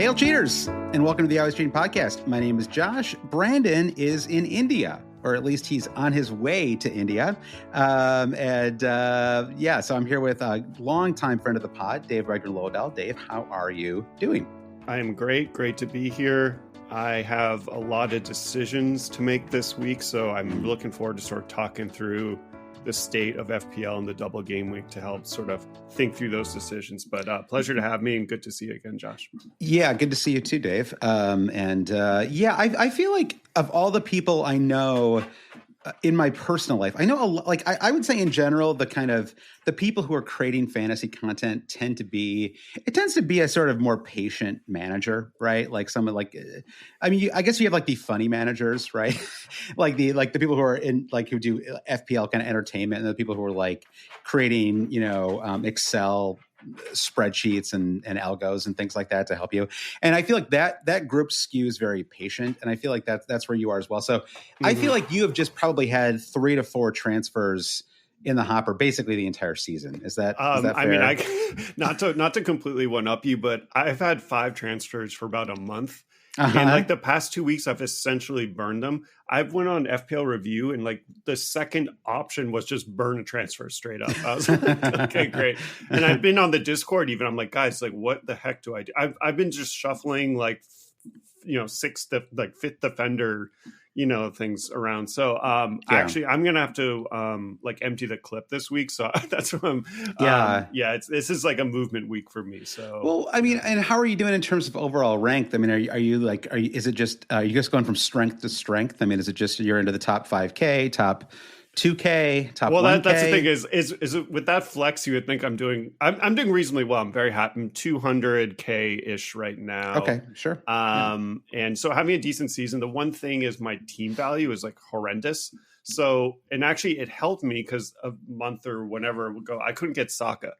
Hail cheaters, and welcome to the Always Cheating Podcast. My name is Josh. Brandon is in India, or at least he's on his way to India. So I'm here with a longtime friend of the pod, Dave Weigner-Lodahl. Dave, how are you doing? I am great. Great to be here. I have a lot of decisions to make this week, so I'm looking forward to sort of talking through the state of FPL and the double game week to help sort of think through those decisions. But pleasure to have me and good to see you again, Josh. Yeah, good to see you too, Dave. I feel like of all the people I know in my personal life, I know a lot, like I would say in general, the people who are creating fantasy content tends to be a sort of more patient manager, right? Like someone like, I guess you have like the funny managers, right? like the people who are in like who do FPL kind of entertainment, and the people who are like creating, Excel spreadsheets and algos and things like that to help you. And I feel like that group skews very patient, and I feel like that's where you are as well. So I feel like you have just probably had 3 to 4 transfers in the hopper basically the entire season. Is that fair? I mean, not to completely one up you, but I've had 5 transfers for about a month. And like the past 2 weeks, I've essentially burned them. I've went on FPL review, and like the second option was just burn a transfer straight up. I was like, okay, great. And I've been on the Discord even. I'm like, guys, like, what the heck do I do? I've been just shuffling like, fifth defender, things around. So actually, I'm gonna have to empty the clip this week. So that's what I'm. This is like a movement week for me. So well, I mean, and how are you doing in terms of overall rank? I mean, are you just going from strength to strength? I mean, is it just you're into the top 5K, top 2K, top 1K? That's the thing is it, with that flex, you would think I'm doing reasonably well. I'm very happy. I'm 200K ish right now. Okay, sure. And so having a decent season. The one thing is my team value is like horrendous. So, and actually it helped me because a month or whenever it would go, I couldn't get Saka.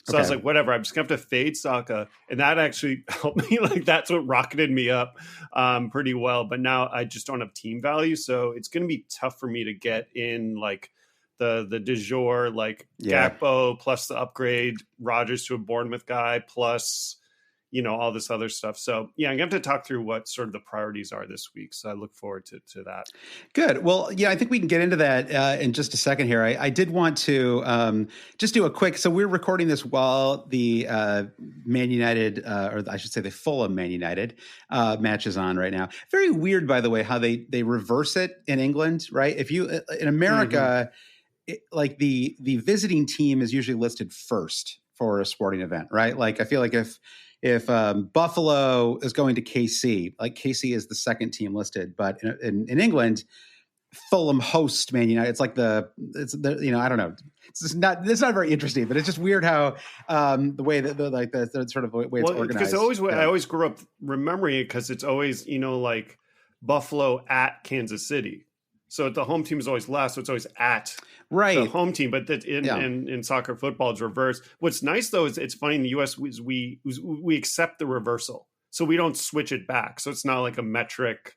So I was like, whatever, I'm just going to have to fade Saka. And that actually helped me. Like, that's what rocketed me up pretty well. But now I just don't have team value. So it's going to be tough for me to get in, like, the de jour, like, Gakpo plus the upgrade, Rodgers to a Bournemouth guy, plus, all this other stuff. So, yeah, I'm going to have to talk through what sort of the priorities are this week. So I look forward to that. Good. Well, yeah, I think we can get into that in just a second here. I did want to just do a quick, so we're recording this while the Man United, or I should say the Fulham Man United match is on right now. Very weird, by the way, how they reverse it in England, right? If you, in America, like the visiting team is usually listed first for a sporting event, right? Like I feel like if Buffalo is going to KC, like KC is the second team listed, but in England, Fulham host Man United. It's like I don't know. It's not very interesting, but it's just weird how the way that the sort of way it's organized. Because I always grew up remembering it because it's always like Buffalo at Kansas City. So the home team is always last, so it's always at the home team. But that in soccer, football, it's reversed. What's nice though is it's funny in the U.S. we accept the reversal, so we don't switch it back. So it's not like a metric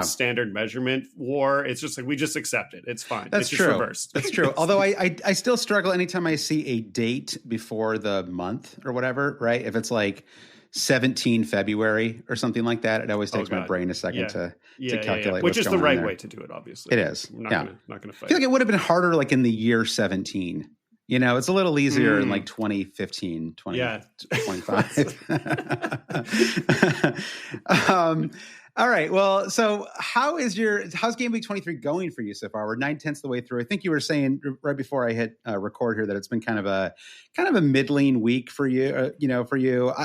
standard measurement war. It's just like we just accept it. It's fine. That's it's true. Just reversed. That's true. Although I still struggle anytime I see a date before the month or whatever. Right? If it's like 17 February or something like that, it always takes my brain a second to calculate which what's is the going right on way to do it, obviously. It is. We're not gonna fight. I feel like it would have been harder like in the year 17. It's a little easier in like 2015, 2025. All right. Well, so how's game week 23 going for you so far? We're 9/10 of the way through. I think you were saying right before I hit record here that it's been kind of a middling week for you.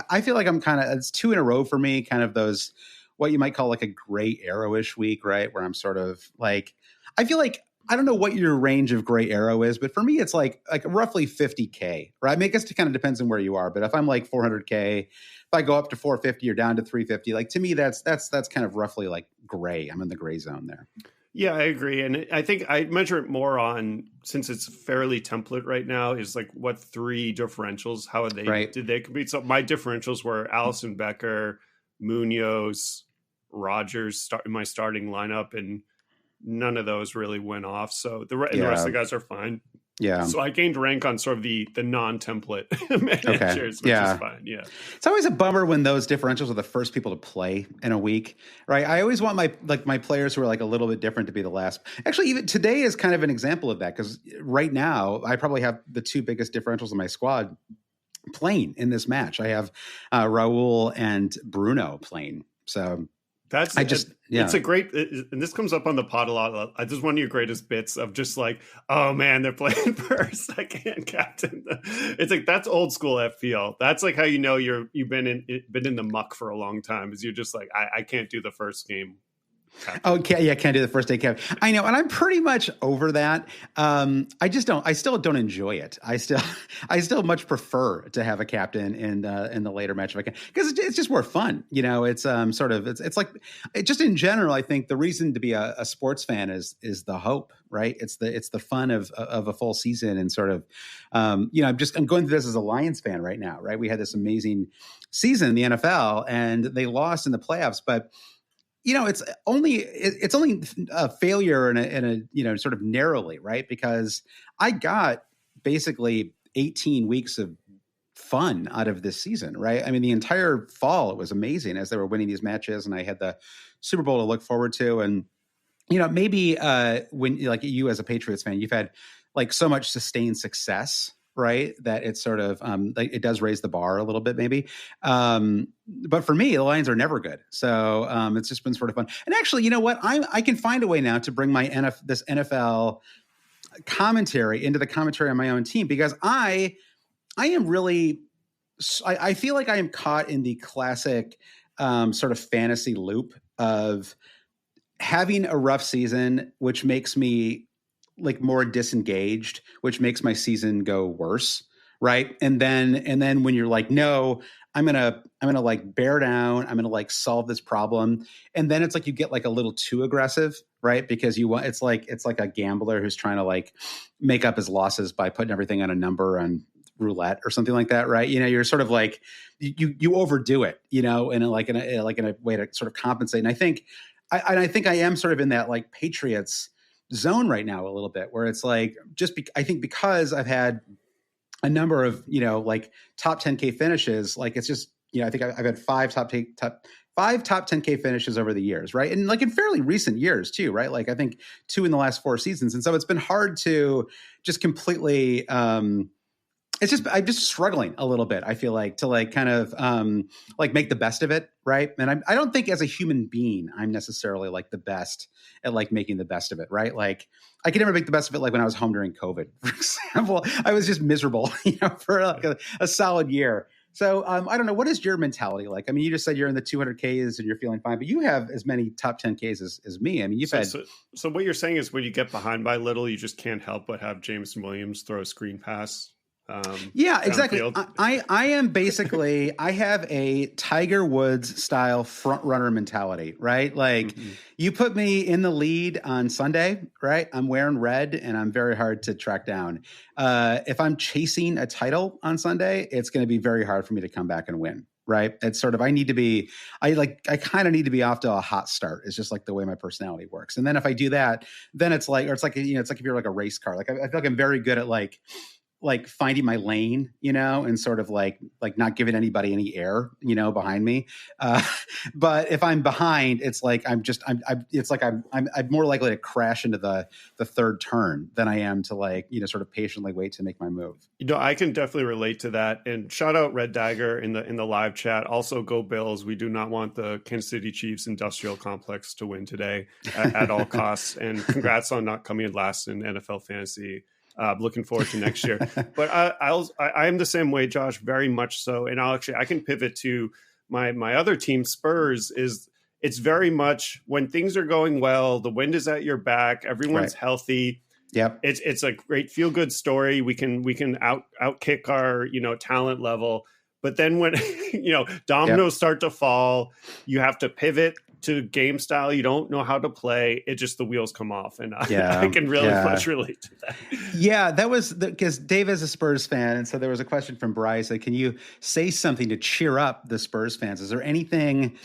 I feel like it's 2 in a row for me. Kind of those what you might call like a gray arrow-ish week, right? Where I'm sort of like, I feel like I don't know what your range of gray arrow is, but for me, it's like roughly 50K, right? I mean, I guess it kind of depends on where you are. But if I'm like 400K, if I go up to 450 or down to 350, like to me, that's kind of roughly like gray. I'm in the gray zone there. Yeah, I agree. And I think I measure it more on, since it's fairly template right now, is like what 3 differentials, how did they compete? So my differentials were Alisson Becker, Munoz, Rodgers in my starting lineup, and none of those really went off. So the rest of the guys are fine. Yeah. So I gained rank on sort of the non-template managers, which is fine. Yeah. It's always a bummer when those differentials are the first people to play in a week, right? I always want my players who are like a little bit different to be the last. Actually, even today is kind of an example of that, because right now I probably have the two biggest differentials in my squad playing in this match. I have Raul and Bruno playing. So it's a great, and this comes up on the pod a lot. This is one of your greatest bits of just like, oh man, they're playing first. I can't captain them. It's like, that's old school FPL. That's like how you know you've been in the muck for a long time, is you're just like, I can't do the first game. Can't do the first day cap. I know, and I'm pretty much over that. I still don't enjoy it. I still much prefer to have a captain in the later match if I can, because it's just more fun. It's it's like, just in general, I think the reason to be a sports fan is the hope, right? It's the fun of a full season, and sort of, I'm going through this as a Lions fan right now, right? We had this amazing season in the NFL, and they lost in the playoffs, but it's only a failure in a sort of narrowly, right? Because I got basically 18 weeks of fun out of this season, right? I mean, the entire fall, it was amazing as they were winning these matches, and I had the Super Bowl to look forward to. And, maybe when, like, you as a Patriots fan, you've had like so much sustained success, right, that it's sort of it does raise the bar a little bit, maybe. But for me, the Lions are never good, so it's just been sort of fun. And actually, you know what, I can find a way now to bring my this NFL commentary into the commentary on my own team, because I am really, I feel like I am caught in the classic sort of fantasy loop of having a rough season, which makes me like more disengaged, which makes my season go worse, right? And then when you're like, no, I'm gonna like bear down, I'm gonna like solve this problem, and then it's like you get like a little too aggressive, right? Because it's like a gambler who's trying to like make up his losses by putting everything on a number on roulette or something like that, right? You're sort of like you overdo it, in a way to sort of compensate. And I think I am sort of in that like Patriots zone right now a little bit, where it's like, I think because I've had a number of like top 10K finishes, like it's just I think I've had five top 10K finishes over the years, right? And like in fairly recent years too, right? Like I think 2 in the last 4 seasons, and so it's been hard to just completely I'm just struggling a little bit, I feel like, to like kind of like make the best of it, right? And I don't think as a human being I'm necessarily like the best at like making the best of it, right? Like I could never make the best of it. Like when I was home during COVID, for example, I was just miserable, for like a solid year. So I don't know, what is your mentality like? I mean, you just said you're in the 200Ks and you're feeling fine, but you have as many top 10Ks as me. I mean, so what you're saying is when you get behind by little, you just can't help but have Jameson Williams throw a screen pass. Yeah, exactly. I am basically, I have a Tiger Woods style front runner mentality, right? Like you put me in the lead on Sunday, right? I'm wearing red and I'm very hard to track down. If I'm chasing a title on Sunday, it's going to be very hard for me to come back and win. Right. It's sort of, I kind of need to be off to a hot start. It's just like the way my personality works. And then if I do that, then it's like it's like if you're like a race car, like I feel like I'm very good at like finding my lane, and sort of like not giving anybody any air, behind me. But if I'm behind, it's like I'm more likely to crash into the third turn than I am to like, sort of patiently wait to make my move. I can definitely relate to that. And shout out Red Dagger in the live chat. Also, go Bills. We do not want the Kansas City Chiefs industrial complex to win today at all costs. And congrats on not coming in last in NFL fantasy. Looking forward to next year. But I am the same way, Josh, very much so. And I can pivot to my other team, Spurs. It's very much when things are going well, the wind is at your back, everyone's healthy. Yep. It's a great feel good story. We can out kick our talent level. But then when dominoes start to fall, you have to pivot to game style. You don't know how to play. It just, the wheels come off. And I can really much relate to that. Yeah, that was because Dave is a Spurs fan. And so there was a question from Bryce, like, can you say something to cheer up the Spurs fans? Is there anything,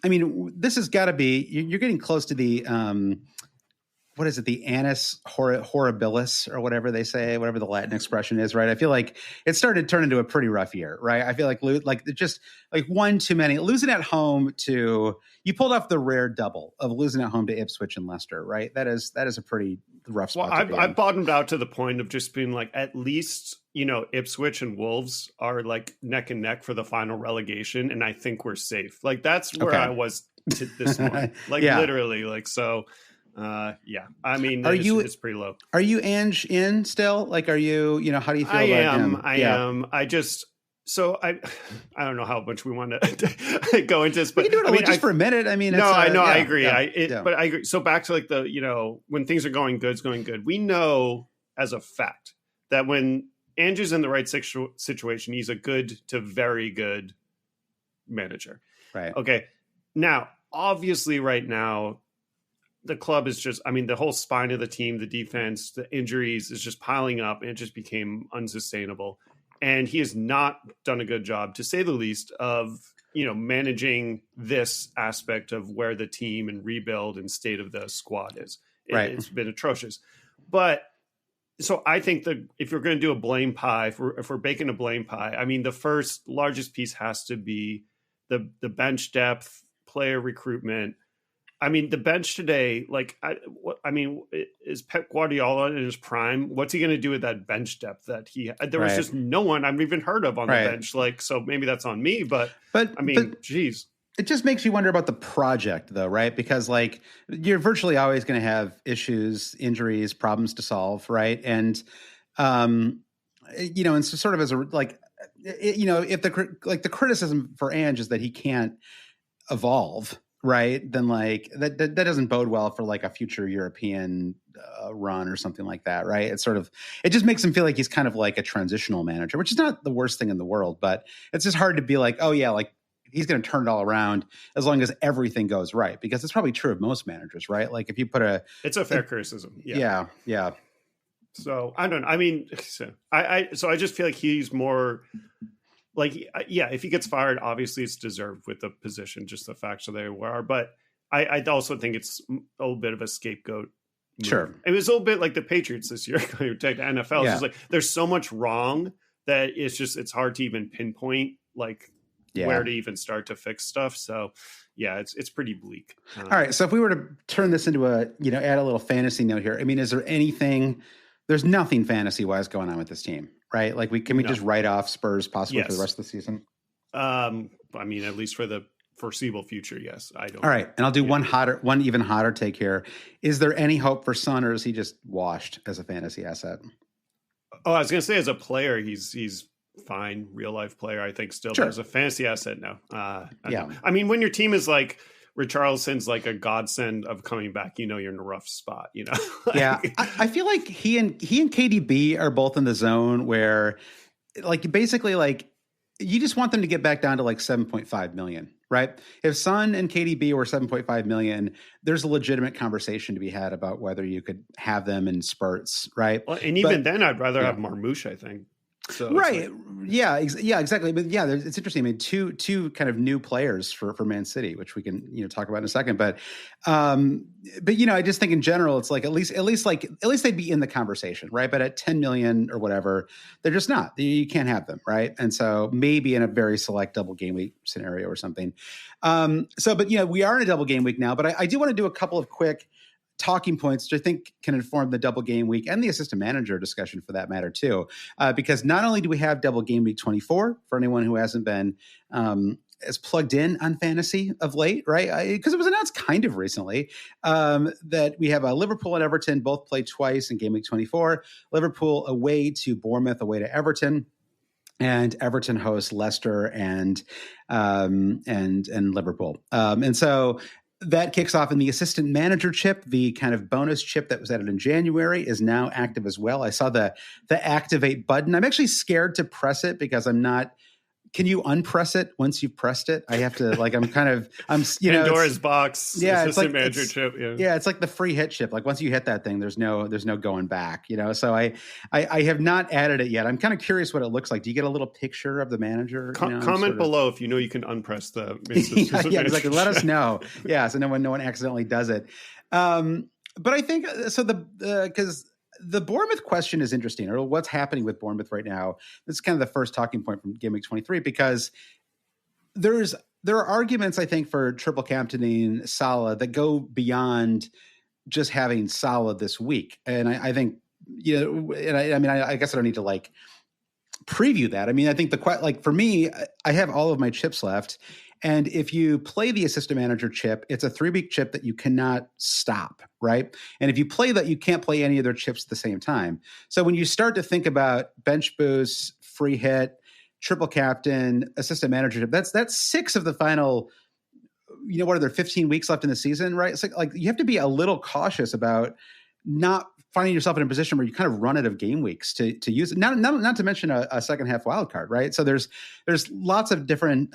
I mean, this has got to be, you're getting close to the, what is it? The annus horribilis or whatever they say, whatever the Latin expression is, right? I feel like it started to turn into a pretty rough year, right? I feel like just like one too many. Losing at home to, you pulled off the rare double of losing at home to Ipswich and Leicester, right? That is a pretty rough spot. Well, I've bottomed out to the point of just being like, at least, Ipswich and Wolves are like neck and neck for the final relegation, and I think we're safe. Like that's where I was to this morning. Like literally, like so. Yeah, I mean, it's pretty low. Are you Ange in still? Like, are you? How do you feel about him? I am. I don't know how much we want to go into this, but we can do it just for a minute. I mean, I know, I agree. But I agree. So back to like the, when things are going good, it's going good. We know as a fact that when Andrew's in the right situation, he's a good to very good manager. Right. Okay. Now, obviously right now, the club is just, the whole spine of the team, the defense, the injuries is just piling up, and it just became unsustainable. And he has not done a good job, to say the least, of, managing this aspect of where the team and rebuild and state of the squad is. It's been atrocious. But so I think that if you're going to do a blame pie, if we're baking a blame pie, the first largest piece has to be the bench depth, player recruitment. The bench today, is Pep Guardiola in his prime? What's he going to do with that bench depth that there was just no one I've even heard of on the bench. So maybe that's on me, but geez. It just makes you wonder about the project though, right? Because you're virtually always going to have issues, injuries, problems to solve. Right. And, and so sort of as if the criticism for Ange is that he can't evolve, right, then that doesn't bode well for a future European run or something like that, right? It just makes him feel like he's kind of like a transitional manager, which is not the worst thing in the world, but it's just hard to be like, oh yeah, he's going to turn it all around as long as everything goes right, because it's probably true of most managers, right? Like if you put it's a fair criticism. Yeah. So I don't know. I just feel like he's more. If he gets fired, obviously it's deserved with the position, just the facts of they were. But I also think it's a little bit of a scapegoat move. Sure. It was a little bit like the Patriots this year. You take the NFL. Yeah. It's just there's so much wrong that it's hard to even pinpoint where to even start to fix stuff. So yeah, it's pretty bleak. All right. So if we were to turn this into add a little fantasy note here, is there anything, there's nothing fantasy wise going on with this team, right? Can we just write off Spurs possibly for the rest of the season? At least for the foreseeable future, yes. I don't. All right, and I'll do one even hotter take here. Is there any hope for Son, or is he just washed as a fantasy asset? Oh, I was going to say as a player, he's fine, real life player. I think still, but as a fantasy asset, no. When your team is Richarlison's a godsend of coming back, you're in a rough spot, Yeah. I feel like he and KDB are both in the zone where basically you just want them to get back down to 7.5 million, right? If Son and KDB were 7.5 million, there's a legitimate conversation to be had about whether you could have them in spurts, right? Well, and even then I'd rather have Marmoush, I think. So right. Yeah, exactly. But yeah, it's interesting. Two kind of new players for Man City, which we can, talk about in a second. But I just think in general, it's at least they'd be in the conversation, right? But at 10 million or whatever, they're just not. You can't have them, right? And so maybe in a very select double game week scenario or something. We are in a double game week now. But I do want to do a couple of quick talking points, which I think can inform the double game week and the assistant manager discussion for that matter too. Because not only do we have double game week 24 for anyone who hasn't been as plugged in on fantasy of late, right? Because it was announced kind of recently that we have Liverpool and Everton both play twice in game week 24. Liverpool away to Bournemouth, away to Everton. And Everton hosts Leicester and Liverpool. And so that kicks off in the assistant manager chip. The kind of bonus chip that was added in January is now active as well. I saw the activate button. I'm actually scared to press it because I'm not. Can you unpress it once you've pressed it? I have to I'm Pandora's box. Yeah, assistant manager chip. Yeah, it's like the free hit chip. Once you hit that thing, there's no going back. So I have not added it yet. I'm kind of curious what it looks like. Do you get a little picture of the manager? Comment below if you can unpress the. Exactly. Let us know. Yeah, so no one accidentally does it. But I think so. Because the Bournemouth question is interesting, or what's happening with Bournemouth right now. This is kind of the first talking point from Game Week 23, because there are arguments, I think, for triple captaining Salah that go beyond just having Salah this week. And I think, and I guess I don't need to like preview that. I mean, I think for me, I have all of my chips left. And if you play the assistant manager chip, it's a 3-week chip that you cannot stop, right? And if you play that, you can't play any other chips at the same time. So when you start to think about bench boost, free hit, triple captain, assistant manager chip, that's 6 of the final, what are there, 15 weeks left in the season, right? It's like you have to be a little cautious about not finding yourself in a position where you kind of run out of game weeks to use it. Not to mention a second half wild card, right? So there's lots of different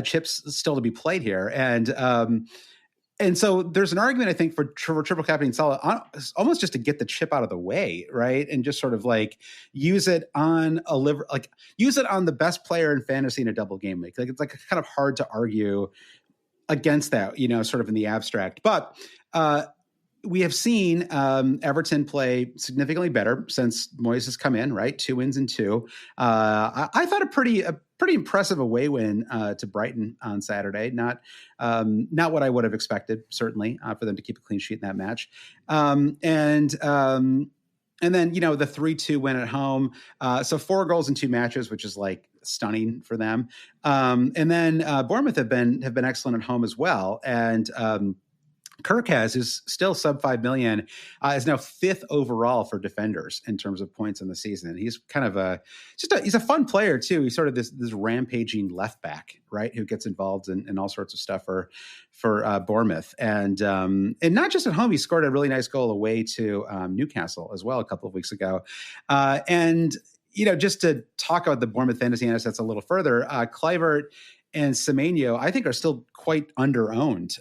chips still to be played here. And so there's an argument, I think, for triple captaining Salah, almost just to get the chip out of the way, right? And just sort of like use it on use it on the best player in fantasy in a double game week. Like it's like kind of hard to argue against that, sort of in the abstract. But we have seen Everton play significantly better since Moyes has come in, right? 2 wins and 2. I thought a pretty impressive away win to Brighton on Saturday. Not what I would have expected, certainly, for them to keep a clean sheet in that match. And then, the 3-2 win at home. So 4 goals in 2 matches, which is like stunning for them. And then Bournemouth have been excellent at home as well. And Kirk is still sub 5 million, is now 5th overall for defenders in terms of points in the season. And he's kind of he's a fun player too. He's sort of this rampaging left back, right? Who gets involved in all sorts of stuff for Bournemouth. And not just at home, he scored a really nice goal away to Newcastle as well a couple of weeks ago. Just to talk about the Bournemouth fantasy assets a little further, Kluivert and Semenyo, I think, are still quite under-owned,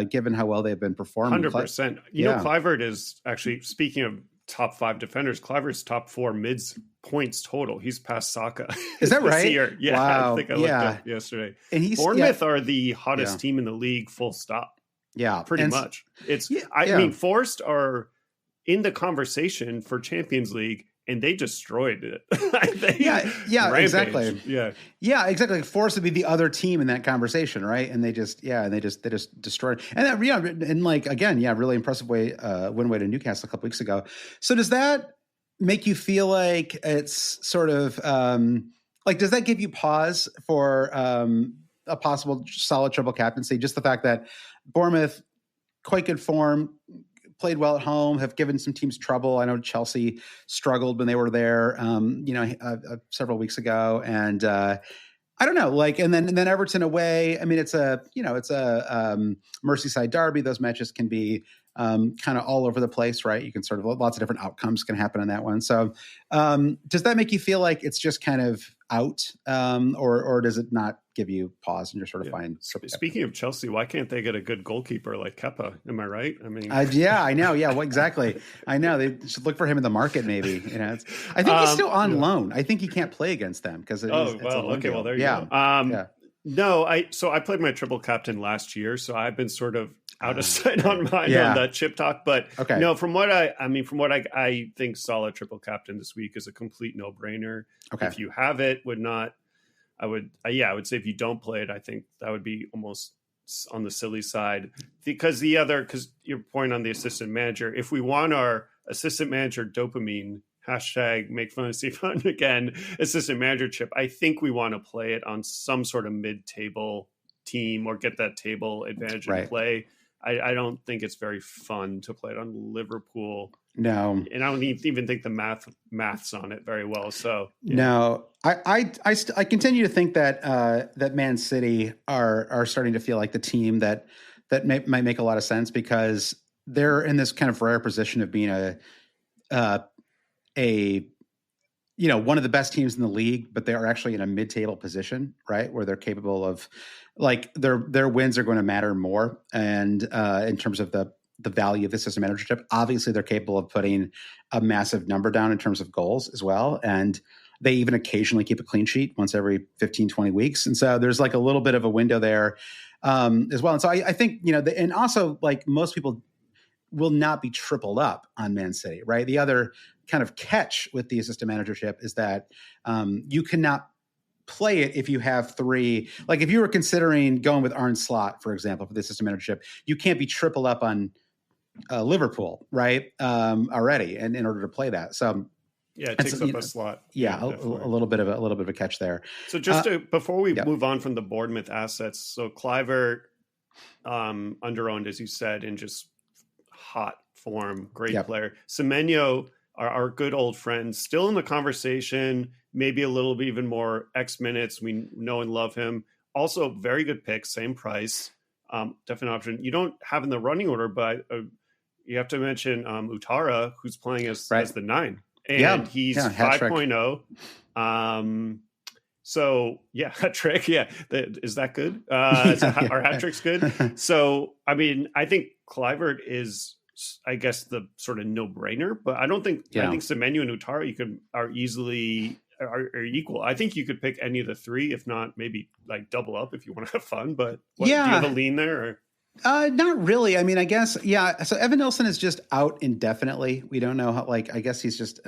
given how well they've been performing. 100%. Kluivert is actually, speaking of top 5 defenders, Kluivert's top 4 mids points total. He's passed Saka. Is that right? Year. Yeah, wow. I think I looked up yesterday. And Bournemouth are the hottest team in the league, full stop. Yeah. Pretty much. I mean, Forest are in the conversation for Champions League, and they destroyed it. Exactly. Yeah, exactly. Forced to be the other team in that conversation, right? And they just destroyed. And that, really impressive win way to Newcastle a couple weeks ago. So does that make you feel like it's sort of does that give you pause for a possible solid triple captaincy? Just the fact that Bournemouth, quite good form, played well at home, have given some teams trouble. I know Chelsea struggled when they were there, several weeks ago. And I don't know, and then Everton away. I mean, it's a Merseyside derby. Those matches can be kind of all over the place, right? You can sort of, lots of different outcomes can happen in that one. So does that make you feel like it's just kind of out, or does it not give you pause and you're sort of fine? Speaking of Chelsea, why can't they get a good goalkeeper like Kepa? Am I right? I mean, I know. Yeah, well, exactly. I know they should look for him in the market. Maybe I think he's still on loan. I think he can't play against them because okay. Well, there you go. No, I played my triple captain last year, so I've been sort of out of sight on mine on the chip talk. But no, from what I think solid triple captain this week is a complete no brainer. Okay. If you have it, I would say if you don't play it, I think that would be almost on the silly side, because your point on the assistant manager, if we want our assistant manager dopamine, hashtag make fantasy fun again, assistant manager chip, I think we want to play it on some sort of mid-table team or get that table advantage in play. I don't think it's very fun to play it on Liverpool. No, and I don't even think the maths on it very well. So no, I continue to think that Man City are starting to feel like the team that might make a lot of sense, because they're in this kind of rare position of being one of the best teams in the league, but they are actually in a mid-table position, right? Where they're capable of, their wins are going to matter more. And in terms of the value of the system managership, obviously they're capable of putting a massive number down in terms of goals as well. And They even occasionally keep a clean sheet once every 15, 20 weeks. And so there's like a little bit of a window there as well. And so I think, and also like most people will not be tripled up on Man City, right? The other kind of catch with the assistant managership is that you cannot play it if you have three. Like if you were considering going with Arne Slot, for example, for the assistant managership, you can't be triple up on Liverpool, right? Already, and in order to play that. So yeah, it takes up a slot. Yeah, a little bit of a catch there. So just before we move on from the Bournemouth assets, so Kluivert underowned, as you said, in just hot form, great player. Semenyo, our good old friend, still in the conversation, maybe a little bit even more X minutes. We know and love him. Also, very good pick, same price, definite option. You don't have in the running order, but you have to mention Utara, who's playing as the 9. And he's 5.0. So hat trick. Yeah. Is that good? Our hat trick's good. So, I mean, I think Kluivert is, I guess, the sort of no brainer, but I don't think, I think Semenyo and Utara are easily equal. I think you could pick any of the three, if not maybe like double up if you want to have fun, but do you have a lean there? Or? Not really. I mean, I guess, so Evan Nilsson is just out indefinitely. We don't know how, I guess he's just,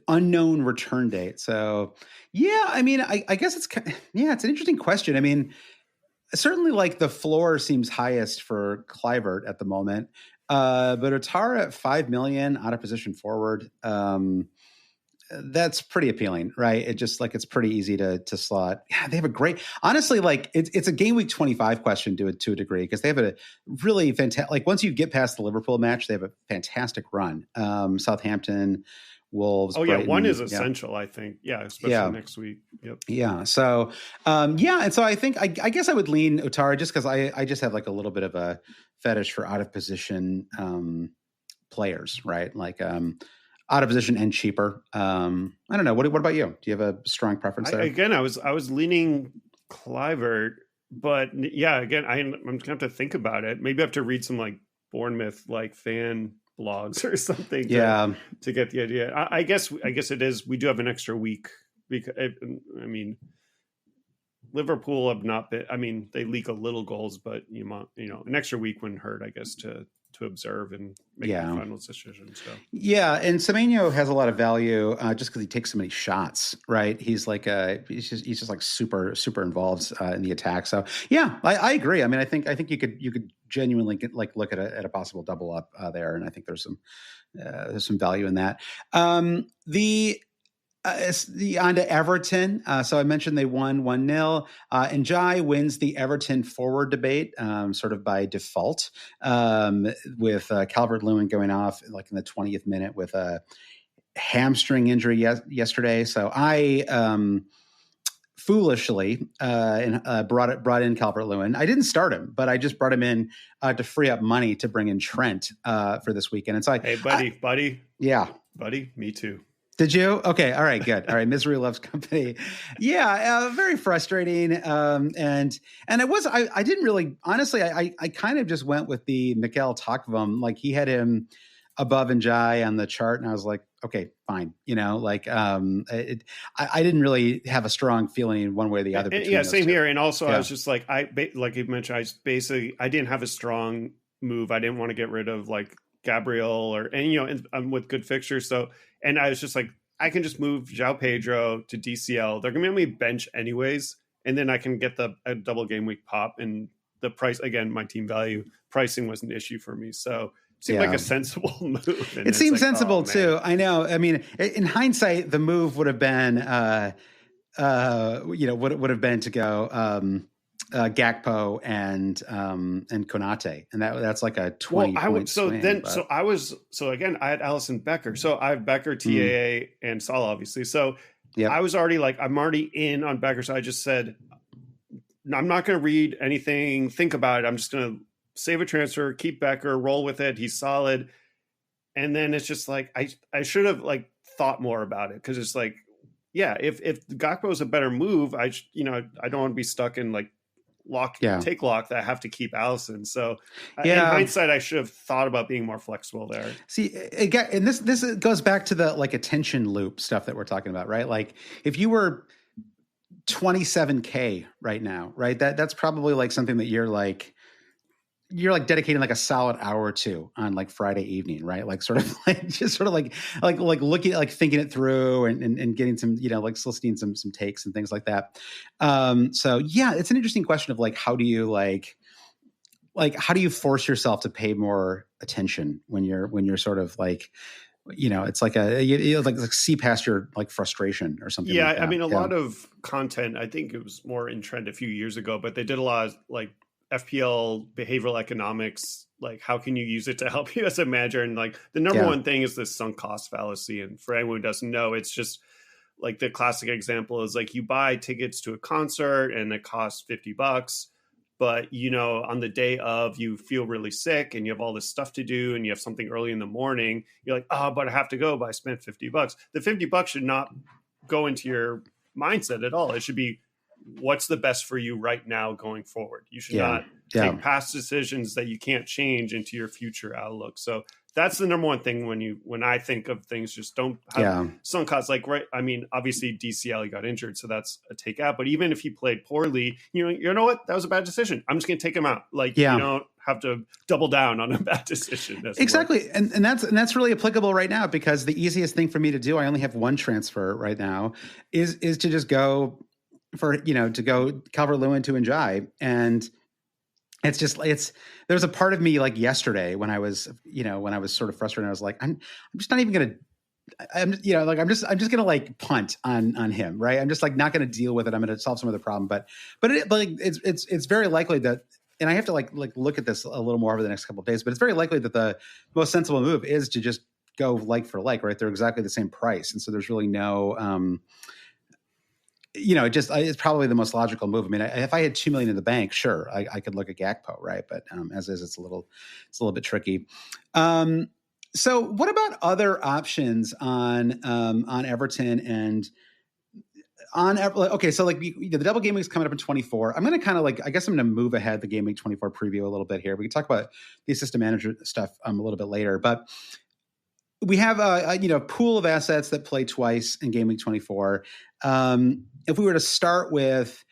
unknown return date. So I mean, I guess it's an interesting question. I mean, certainly like the floor seems highest for Kluivert at the moment. But Utara at 5 million out of position forward. That's pretty appealing, right? It just it's pretty easy to slot. Yeah, they have a great, honestly, it's a game week 25 question to a degree, because they have a really fantastic, once you get past the Liverpool match, they have a fantastic run. Southampton, Wolves. Oh, Brighton, one is essential, I think. Yeah, especially next week. Yep. Yeah. So, and so I think, I guess I would lean Utara just because I just have a little bit of a fetish for out of position players, right? Out of position and cheaper. I don't know. What about you? Do you have a strong preference there? I was leaning Kluivert, but again, I'm going to have to think about it. Maybe I have to read some Bournemouth fan blogs or something to get the idea. I guess it is. We do have an extra week because I mean, Liverpool have not been. I mean, they leak a little goals, but an extra week wouldn't hurt, I guess, to observe and make the final decision. So and Semenyo has a lot of value just because he takes so many shots, right? He's he's just super involved in the attack. So I agree. I mean, I think you could genuinely look at a possible double up there, and I think there's some value in that. On to Everton. So I mentioned they won 1-0. And Jai wins the Everton forward debate, sort of by default, with Calvert-Lewin going off in the 20th minute with a hamstring injury yesterday. So I foolishly brought in Calvert-Lewin. I didn't start him, but I just brought him in to free up money to bring in Trent for this weekend. And so hey, buddy. Yeah. Buddy, me too. Did you? Okay. All right. Good. All right. Misery loves company. Very frustrating. And it was, I didn't really, honestly, I kind of just went with the Mikel Takvam. He had him above Njai on the chart, and I was like, okay, fine. I didn't really have a strong feeling one way or the other. Same here. And also I was just like you mentioned, I didn't have a strong move. I didn't want to get rid of Gabriel and I'm with good fixtures. So, and I was just like, I can just move João Pedro to DCL. They're going to be bench anyways. And then I can get a double game week pop, and the price, again, my team value pricing was an issue for me. So it seemed like a sensible move. It seems sensible too. I know. I mean, in hindsight, the move would have been, would have been to go, Gakpo and Konate, and that's like a 20 point swing. Again, I had Allison Becker. So I have Becker, TAA, and Salah, obviously. So I was already I'm already in on Becker. So I just said, I'm not going to read anything, think about it. I'm just going to save a transfer, keep Becker, roll with it. He's solid. And then it's just I should have thought more about it, because it's if Gakpo is a better move, I don't want to be stuck in take lock that I have to keep Allison. So yeah. in hindsight, I should have thought about being more flexible there. See, again, and this goes back to the like attention loop stuff that we're talking about, right? Like if you were 27K right now, right? That's probably like something that you're like dedicating like a solid hour or two on like Friday evening, right? Like sort of like just sort of like looking, like thinking it through and getting some, like soliciting some takes and things like that. So yeah, it's an interesting question of like, how do you how do you force yourself to pay more attention when you're sort of like, it's like you like see past your like frustration or something. Yeah. Like that. I mean, a lot of content, I think it was more in trend a few years ago, but they did a lot of like FPL behavioral economics, like how can you use it to help you as a manager? And like the number one thing is the sunk cost fallacy. And for anyone who doesn't know, it's just like the classic example is like you buy tickets to a concert and it costs $50, but on the day of you feel really sick and you have all this stuff to do and you have something early in the morning, you're like, oh, but I have to go, but I spent $50. The $50 should not go into your mindset at all. It should be, what's the best for you right now going forward? You should not take past decisions that you can't change into your future outlook. So that's the number one thing when I think of things, just don't have sunk costs. Like, right. I mean, obviously DCL, he got injured, so that's a take out. But even if he played poorly, you know what? That was a bad decision. I'm just going to take him out. Like, you don't have to double down on a bad decision. Exactly. And that's really applicable right now, because the easiest thing for me to do, I only have one transfer right now, is to just go for, to go Calvert-Lewin to Njai. And there's a part of me like yesterday when I was sort of frustrated, I was like, I'm just not even going to, I'm just going to like punt on him. Right. I'm just like not going to deal with it. I'm going to solve some other problem. But it's very likely that, and I have to like look at this a little more over the next couple of days, but it's very likely that the most sensible move is to just go like for like, right? They're exactly the same price. And so there's really no, it's probably the most logical move. I mean, if I had $2 million in the bank, sure, I could look at Gakpo, right? But as is, it's a little bit tricky. So, what about other options on Everton and on okay? So, like the double game week is coming up in 24. I'm going to kind of I guess I'm going to move ahead the game week 24 preview a little bit here. We can talk about the assistant manager stuff a little bit later, but we have a pool of assets that play twice in game week 24. If we were to start with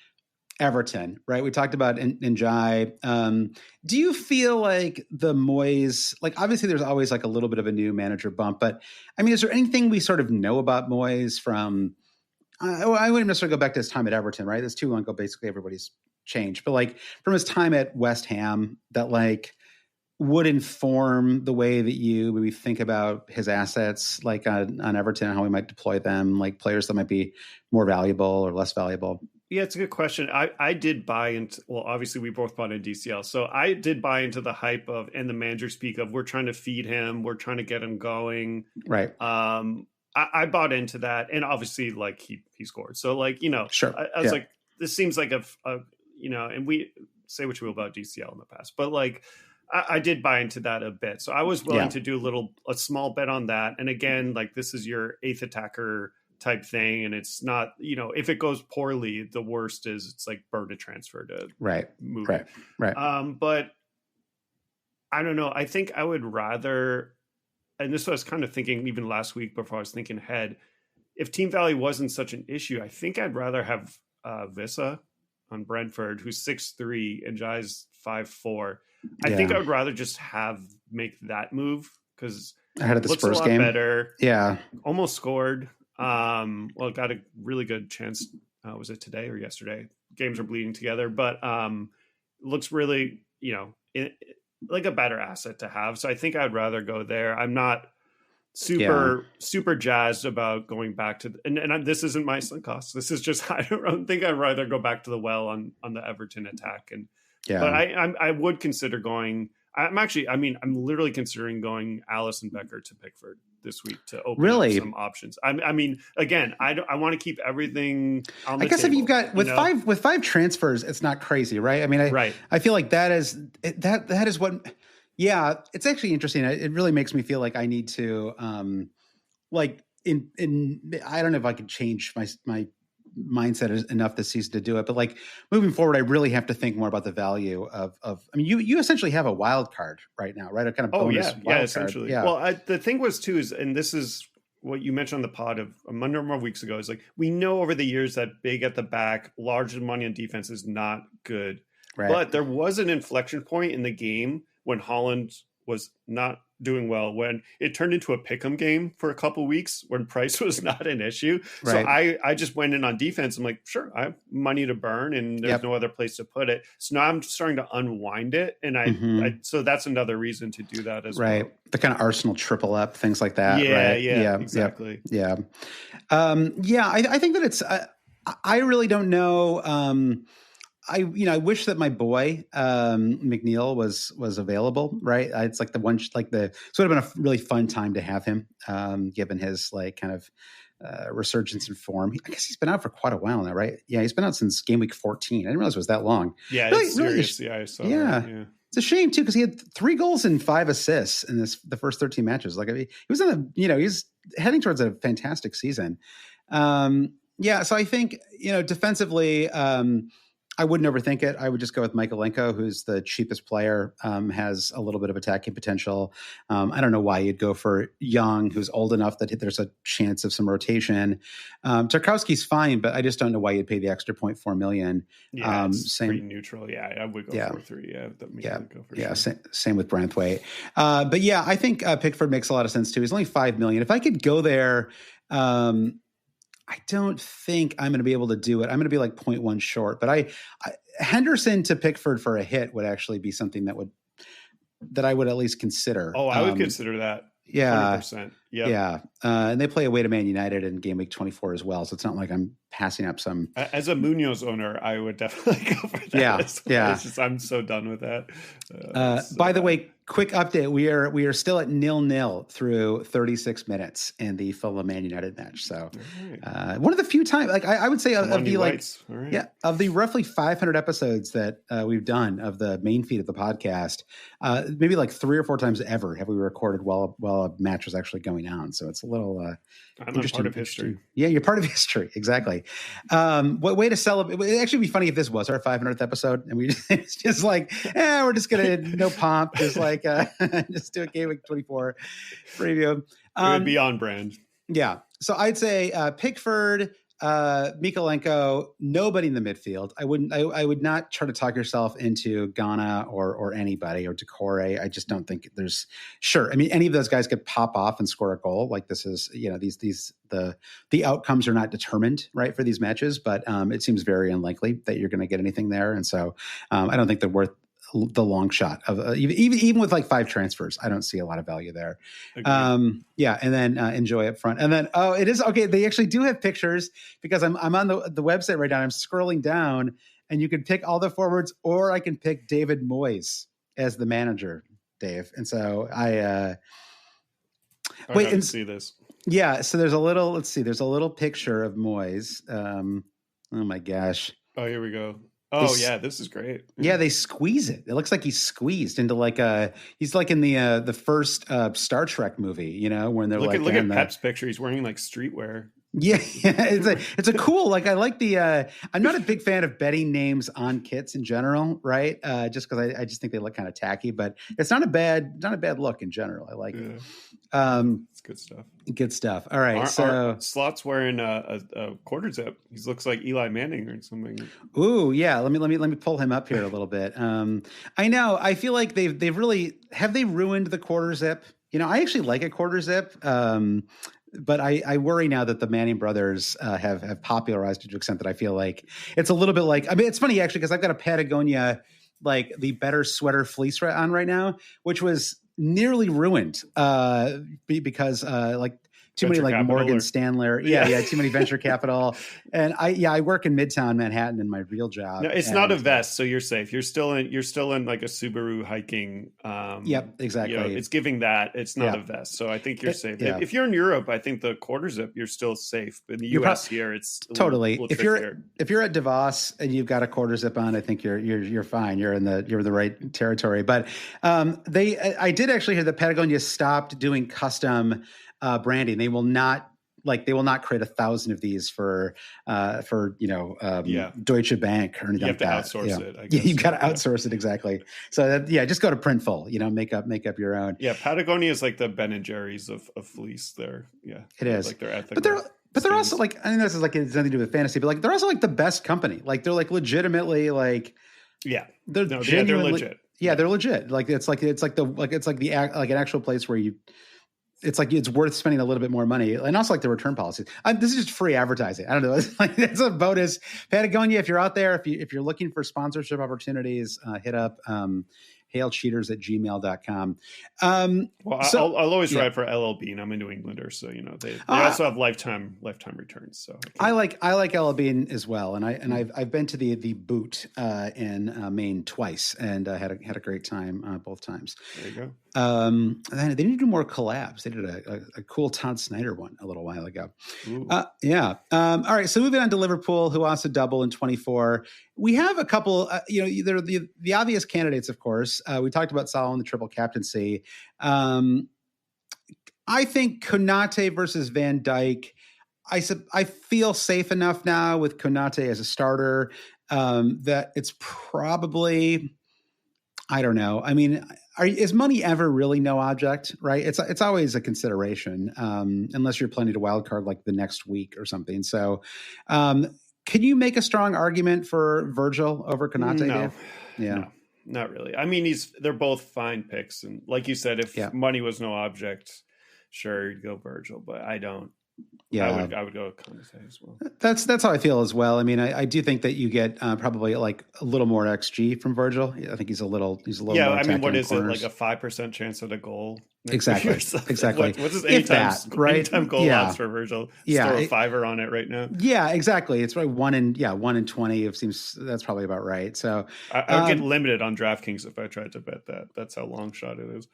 Everton, right? We talked about Njai. Do you feel like the Moyes, like obviously there's always like a little bit of a new manager bump, but I mean, is there anything we sort of know about Moyes from, I wouldn't necessarily go back to his time at Everton, right? That's too long ago. Basically everybody's changed, but like from his time at West Ham that like would inform the way that you maybe think about his assets, like on Everton, and how we might deploy them, like players that might be more valuable or less valuable? Yeah, it's a good question. I did buy into, well, obviously we both bought in DCL. So I did buy into the hype of, and the manager speak of, we're trying to feed him. We're trying to get him going. Right. I bought into that. And obviously like he scored. So like, sure. I was like, this seems like a, and we say what you will about DCL in the past, but like, I did buy into that a bit. So I was willing to do a small bet on that. And again, like this is your eighth attacker type thing. And it's not, if it goes poorly, the worst is it's like burn a transfer to move. Right. But I don't know. I think I would rather, and this was kind of thinking even last week before I was thinking ahead, if team value wasn't such an issue, I think I'd rather have Vissa on Brentford, who's 6'3" and Jai's 5'4". I think I would rather just make that move because ahead of the looks Spurs a lot game. Better. Yeah. Almost scored. Got a really good chance. Was it today or yesterday? Games are bleeding together, but looks really, like a better asset to have. So I think I'd rather go there. I'm not super jazzed about going back to, and this isn't my sunk cost. This is just, I don't think I'd rather go back to the well on the Everton attack. But I would consider going. I'm literally considering going Allison Becker to Pickford this week to open up some options. I mean, again, I want to keep everything on the table. If you've got with five transfers, it's not crazy, right? I mean, I feel like that is what. Yeah, it's actually interesting. It really makes me feel like I need to, I don't know if I could change my mindset enough this season to do it. But like moving forward, I really have to think more about the value of. I mean, you essentially have a wild card right now, right? A kind of bonus wild card. Essentially. Yeah. Well, the thing was too and this is what you mentioned on the pod of a number of weeks ago, is like we know over the years that big at the back, large money on defense is not good. Right. But there was an inflection point in the game when Holland was not doing well, when it turned into a pick'em game for a couple of weeks when price was not an issue. Right. So I just went in on defense. I'm like, sure, I have money to burn and there's no other place to put it. So now I'm starting to unwind it. And so that's another reson to do that as well. The kind of Arsenal triple up, things like that. Yeah, exactly. Yeah. I think that it's, I really don't know. I wish that my boy McNeil was available, right? It's like it would have been a really fun time to have him, given his like kind of resurgence in form. I guess he's been out for quite a while now, right? Yeah, he's been out since game week 14. I didn't realize it was that long. Yeah, it's serious. I saw that. Yeah. It's a shame too, because he had 3 goals and 5 assists in the first 13 matches. Like he was he's heading towards a fantastic season. So I think defensively. I wouldn't overthink it. I would just go with Mykolenko, who's the cheapest player, has a little bit of attacking potential. I don't know why you'd go for Young, who's old enough that there's a chance of some rotation. Tarkowski's fine, but I just don't know why you'd pay the extra $0.4 million. Yeah, it's pretty neutral. Yeah, I would go 4-3. Same with Branthwaite. But yeah, I think Pickford makes a lot of sense too. He's only $5 million. If I could go there, I don't think I'm going to be able to do it. I'm going to be like 0.1 short, but Henderson to Pickford for a hit would actually be something that I would at least consider. Oh, I would consider that. Yeah. 100%. Yep. Yeah. And they play away to Man United in game week 24 as well. So it's not like I'm passing up some. As a Munoz owner, I would definitely go for that. Yeah. I'm so done with that. By the way, quick update. We are still at 0-0 through 36 minutes in the Fulham Man United match. So one of the few times, like I would say of the roughly 500 episodes that we've done of the main feed of the podcast, maybe like 3 or 4 times ever have we recorded while a match was actually going on. So it's a little I'm a part of history. Yeah, you're part of history. Exactly. What way to celebrate? It'd actually be funny if this was our 500th episode and it's just like, we're just going to no pomp. Just like, just do a game week 24 preview. It would be on brand. Yeah. So I'd say Pickford, Mykolenko, nobody in the midfield. I would not try to talk yourself into Ghana or anybody or Decore. I just don't think there's I mean, any of those guys could pop off and score a goal. Like this is, the outcomes are not determined, right, for these matches, but it seems very unlikely that you're going to get anything there. And so I don't think they're worth the long shot of even with like 5 transfers. I don't see a lot of value there. And then enjoy up front. And then it is okay. They actually do have pictures because I'm on the website right now. I'm scrolling down and you can pick all the forwards, or I can pick David Moyes as the manager, Dave. And so I wait and see this. Yeah, so there's a little picture of Moyes. Oh my gosh. Oh, here we go. Oh yeah, this is great. Yeah, they squeeze it. It looks like he's squeezed into he's like in the first Star Trek movie, when they're look at Pep's picture. He's wearing like streetwear. Yeah, it's a cool, I like the I'm not a big fan of betting names on kits in general, right? Just because I just think they look kind of tacky, but it's not a bad look in general. I like it. It's good stuff. Good stuff. All right. Our Slot's wearing a quarter zip. He looks like Eli Manning or something. Ooh, yeah. Let me pull him up here a little bit. I know. I feel like they've really they ruined the quarter zip. I actually like a quarter zip. But I worry now that the Manning brothers have popularized it to an extent that I feel like it's a little bit it's funny actually because I've got a Patagonia, like the better sweater fleece on right now, which was nearly ruined because too venture many Morgan Stanley. Yeah, too many venture capital. And I work in Midtown Manhattan in my real job. No, it's not a vest, so you're safe. You're still in like a Subaru hiking. Yep, exactly. It's giving that. It's not a vest, so I think you're safe. Yeah. If you're in Europe, I think the quarter zip you're still safe. In the US here, it's totally. Little if you're at Davos and you've got a quarter zip on, I think you're fine. You're in the right territory. But I did actually hear that Patagonia stopped doing custom branding. They will not like they will not create 1,000 of these for Deutsche Bank or anything. You have to outsource it. I guess. You got to outsource it exactly. So just go to Printful. Make up your own. Yeah, Patagonia is like the Ben and Jerry's of fleece. There, it is. Like they're ethical. But they're also like, I think this is like, it's nothing to do with fantasy, but like they're also like the best company. Like they're like legitimately like, they're legit. Yeah, they're legit. Like it's like an actual place where it's worth spending a little bit more money, and also like the return policies. This is just free advertising. I don't know. It's a bonus. Patagonia, if you're out there, if you're looking for sponsorship opportunities, hit up hailcheaters@gmail.com. I'll always ride for LL Bean. I'm a New Englander, so they also have lifetime returns. So I like LL Bean as well, and I've been to the boot in Maine twice, and had a great time both times. There you go. And they need to do more collabs. They did a cool Todd Snyder one a little while ago. All right. So moving on to Liverpool, who also double in 24. We have a couple, they're the obvious candidates, of course. We talked about Salah and the triple captaincy. I think Konate versus Van Dijk. I feel safe enough now with Konate as a starter that it's probably, I don't know. I mean, is money ever really no object, right? It's always a consideration, unless you're planning to wild card like the next week or something. So, can you make a strong argument for Virgil over Konate? No, no, not really. I mean, they're both fine picks, and like you said, if money was no object, sure, you'd go Virgil, but I don't. Yeah, I would go Konate as well. That's how I feel as well. I mean, I do think that you get probably like a little more XG from Virgil. I think he's a little. Yeah, more I mean, what is corners. It like a 5% chance at a goal? Exactly. What's his anytime goal odds for Virgil? Yeah, throw a $5 on it right now. Yeah, exactly. It's probably 1 in 20. It seems that's probably about right. So I would get limited on DraftKings if I tried to bet that. That's how long shot it is.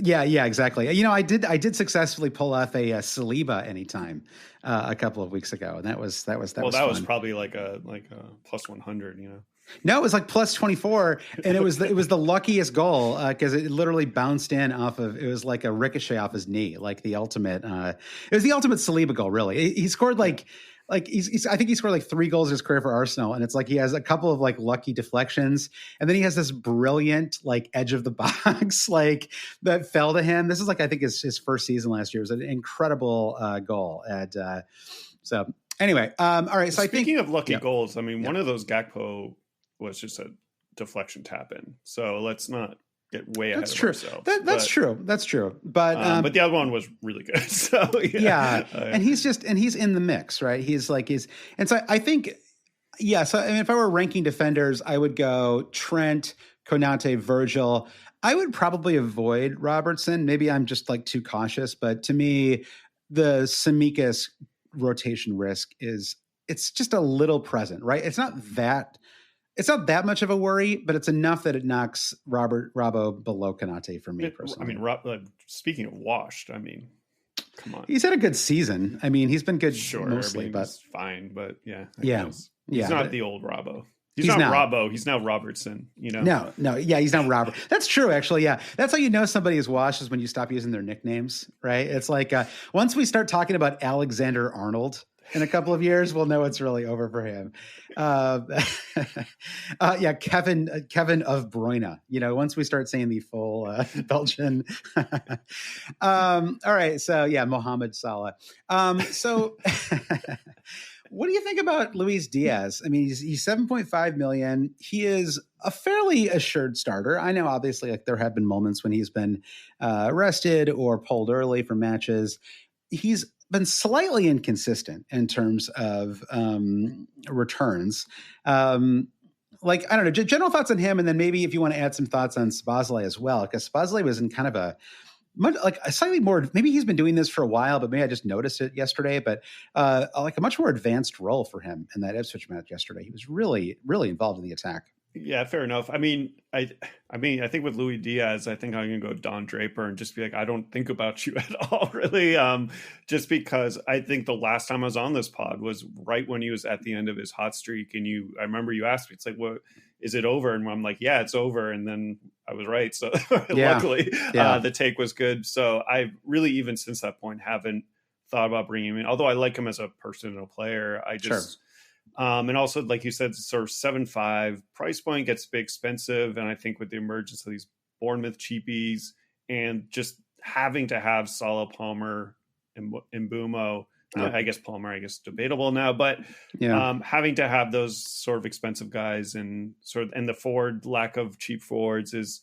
Yeah, exactly. I did successfully pull off a Saliba anytime a couple of weeks ago, and that was was probably like a plus 100. No, it was like plus 24, and it was the luckiest goal because it literally bounced in off of, it was like a ricochet off his knee, like the ultimate. It was the ultimate Saliba goal, really. He scored I think he scored like 3 goals in his career for Arsenal, and it's like he has a couple of like lucky deflections, and then he has this brilliant like edge of the box like that fell to him. This is like I think his first season last year. It was an incredible goal. And so anyway, all right. So speaking of lucky goals, I mean one of those Gakpo was just a deflection tap in. So let's not get way ahead of ourselves. That's true. But the other one was really good. So and he's in the mix, right? And so I think, so I mean, if I were ranking defenders, I would go Trent, Konate, Virgil. I would probably avoid Robertson. Maybe I'm just like too cautious, but to me, the Tsimikas rotation risk it's just a little present, right? It's not that much of a worry, but it's enough that it knocks Robbo below Konate for me personally. I mean, speaking of washed, I mean, come on. He's had a good season. I mean, he's been good mostly, but he's fine. But he's not the old Robbo. He's not Robbo. He's now Robertson. No. Yeah, he's not Robert. That's true, actually. Yeah, that's how you know somebody is washed is when you stop using their nicknames, right? It's like once we start talking about Alexander Arnold in a couple of years, we'll know it's really over for him. Kevin of Bruyne. Once we start saying the full Belgian. All right, so Mohamed Salah. So what do you think about Luis Diaz? I mean, he's 7.5 million. He is a fairly assured starter. I know, obviously, like there have been moments when he's been rested or pulled early for matches. He's been slightly inconsistent in terms of returns. I don't know, general thoughts on him, and then maybe if you want to add some thoughts on Szoboszlai as well, because Szoboszlai was in kind of a slightly more, maybe he's been doing this for a while, but maybe I just noticed it yesterday, but like a much more advanced role for him in that Ipswich match yesterday. He was really, really involved in the attack. Yeah, fair enough. I mean, I think with Luis Diaz, I think I'm going to go Don Draper and just be like, I don't think about you at all, really. Just because I think the last time I was on this pod was right when he was at the end of his hot streak. And I remember you asked me, it's like, what, is it over? And I'm like, yeah, it's over. And then I was right. So luckily the take was good. So I really, even since that point, haven't thought about bringing him in, although I like him as a person and a player. I just, and also, like you said, sort of 7.5 price point gets a bit expensive. And I think with the emergence of these Bournemouth cheapies and just having to have Salah, Palmer, and Mbeumo, I guess Palmer, debatable now, but having to have those sort of expensive guys and the forward lack of cheap forwards is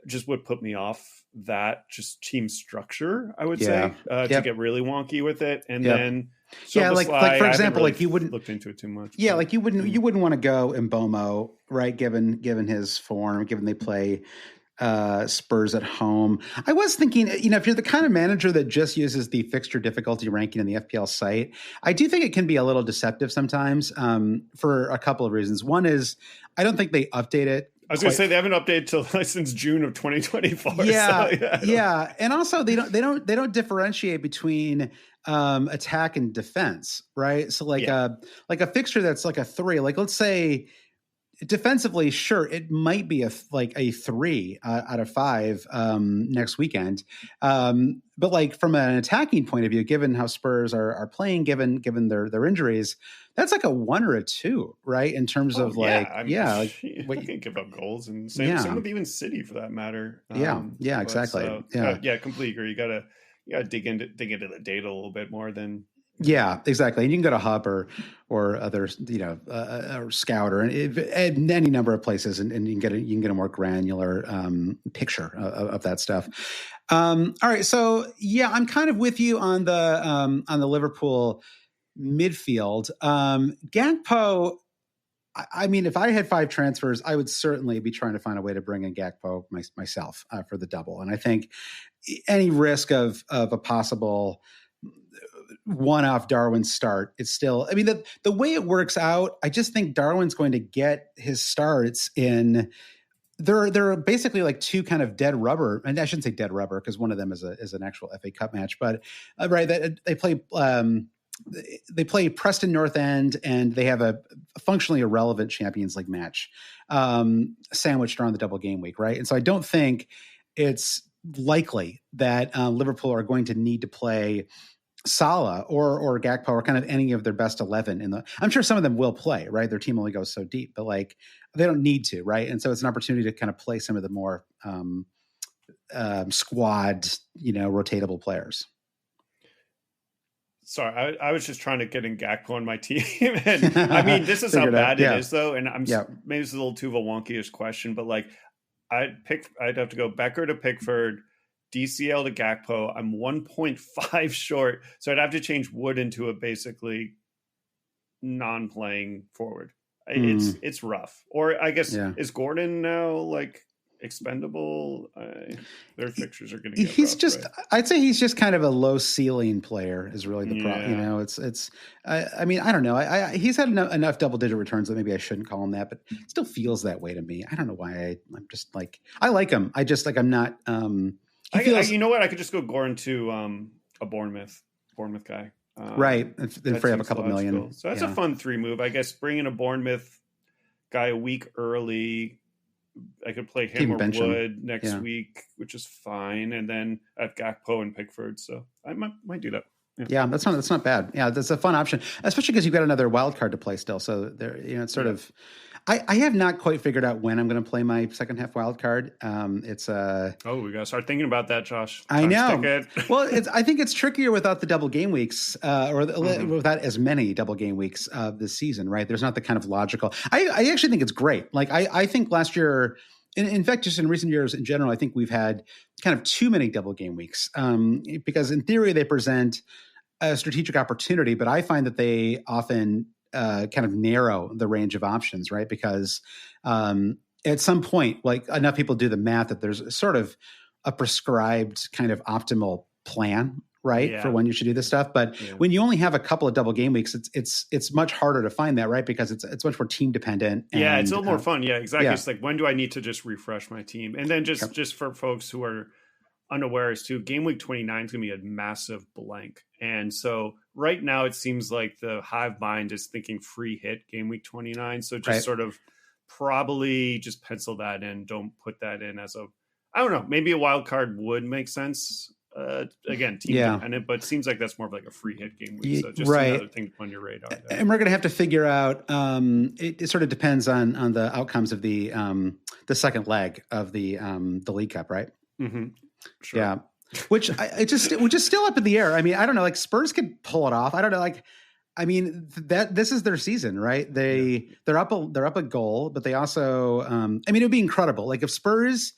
just would put me off that just team structure, I would say, to get really wonky with it. And then, like for example, really like you wouldn't looked into it too much. Yeah, like you wouldn't want to go Mbeumo, right? Given his form, given they play Spurs at home. I was thinking, if you're the kind of manager that just uses the fixture difficulty ranking in the FPL site, I do think it can be a little deceptive sometimes for a couple of reasons. One is I don't think they update it. I was going to say they haven't updated since June of 2024. Yeah, and also they don't differentiate between attack and defense, right? So like a fixture that's like a 3, like let's say. Defensively, sure, it might be a 3 out of 5 next weekend, but like from an attacking point of view, given how Spurs are playing, given their injuries, that's like a 1 or a 2, right? In terms of you can give up goals, and same with even City for that matter. Exactly. Completely agree. You gotta dig into the data a little bit more than. Yeah, exactly. And you can go to Hub or other, or Scout or any number of places, and you can get a more granular picture of that stuff. All right, so I'm kind of with you on the Liverpool midfield. Gakpo. I mean, if I had 5 transfers, I would certainly be trying to find a way to bring in Gakpo myself for the double. And I think any risk of a possible one-off Darwin start, it's still, I mean, the way it works out, I just think Darwin's going to get his starts in, they're basically like 2 kind of dead rubber, and I shouldn't say dead rubber because one of them is an actual FA Cup match, but right, that they play Preston North End, and they have a functionally irrelevant Champions League match sandwiched around the double game week, right? And so I don't think it's likely that Liverpool are going to need to play Salah or Gakpo or kind of any of their best 11 I'm sure some of them will play, right? Their team only goes so deep, but like they don't need to, right? And so it's an opportunity to kind of play some of the more squad, rotatable players. Sorry, I was just trying to get in Gakpo on my team. And I mean, this is how bad it is though. And maybe this is a little too of a wonky-ish question, but like I'd have to go Becker to Pickford, DCL to Gakpo. I'm 1.5 short, so I'd have to change Wood into a basically non-playing forward. It's rough. Or I guess is Gordon now like expendable? Their fixtures are going to get rough, right? I'd say he's just kind of a low ceiling player is really the problem. It's I mean, I don't know. He's had enough double digit returns that maybe I shouldn't call him that, but it still feels that way to me. I don't know why I'm just like, I like him. I just like, I'm not, you know what? I could just go Gordon to a Bournemouth guy. Right. Then free up a couple million. So that's a fun 3 move. I guess bring in a Bournemouth guy a week early. I could play him or Wood next week, which is fine. And then I have Gakpo and Pickford. So I might do that. Yeah, that's not bad. Yeah, that's a fun option, especially because you've got another wild card to play still. So there, it's sort of. I have not quite figured out when I'm going to play my second half wild card. It's we gotta start thinking about that, Josh. I know. Well, I think it's trickier without the double game weeks, without as many double game weeks this season. Right? There's not the kind of logical. I actually think it's great. Like I think last year. In fact, just in recent years in general, I think we've had kind of too many double game weeks because in theory they present a strategic opportunity, but I find that they often kind of narrow the range of options, right? Because at some point, like enough people do the math that there's sort of a prescribed kind of optimal plan, right, for when you should do this stuff. But when you only have a couple of double game weeks, it's much harder to find that, right? Because it's much more team dependent. And, it's a little more fun. Yeah, exactly. It's like, when do I need to just refresh my team? And then just for folks who are unaware as to, game week 29 is going to be a massive blank. And so right now it seems like the hive mind is thinking free hit game week 29. So just sort of probably just pencil that in. Don't put that in as I don't know, maybe a wild card would make sense. again, team dependent, but it seems like that's more of like a free hit game week. So just another thing on your radar there. And we're going to have to figure out, it sort of depends on the outcomes of the second leg of the League Cup, right? Mm-hmm. Sure. Yeah. Which is still up in the air. I mean, I don't know, like Spurs could pull it off. I don't know, like, I mean, this is their season, right? They're up a goal, but they also, I mean, it would be incredible. Like if Spurs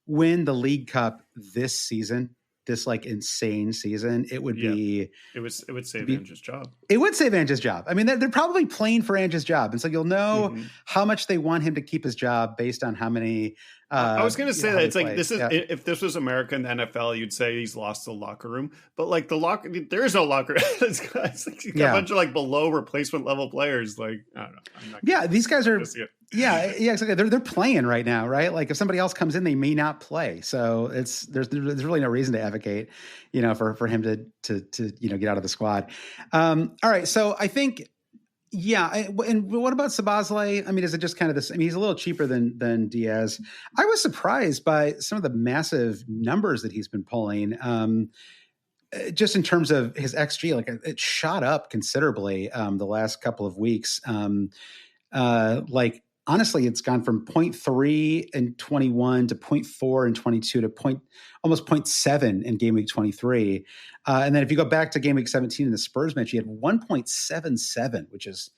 win the League Cup this season, this like insane season, it would be, it would save Ange's job. It would save Ange's job. I mean, they're probably playing for Ange's job. And so you'll know how much they want him to keep his job based on how many, I was going to say that it's like, plays. this is, if this was America and the NFL, you'd say he's lost the locker room, but like there is no locker. It's like you got a bunch of like below replacement level players. Like, I don't know. These guys are, exactly. They're playing right now, right? Like if somebody else comes in, they may not play. So there's really no reason to advocate, for him to get out of the squad. All right. So I think, and what about Szoboszlai? I mean, is it just kind of this? I mean, he's a little cheaper than Diaz. I was surprised by some of the massive numbers that he's been pulling, just in terms of his XG. Like it shot up considerably the last couple of weeks. Like honestly, it's gone from 0.3 in 21 to 0.4 in 22 to almost 0.7 in game week 23. And then if you go back to game week 17 in the Spurs match, he had 1.77, which is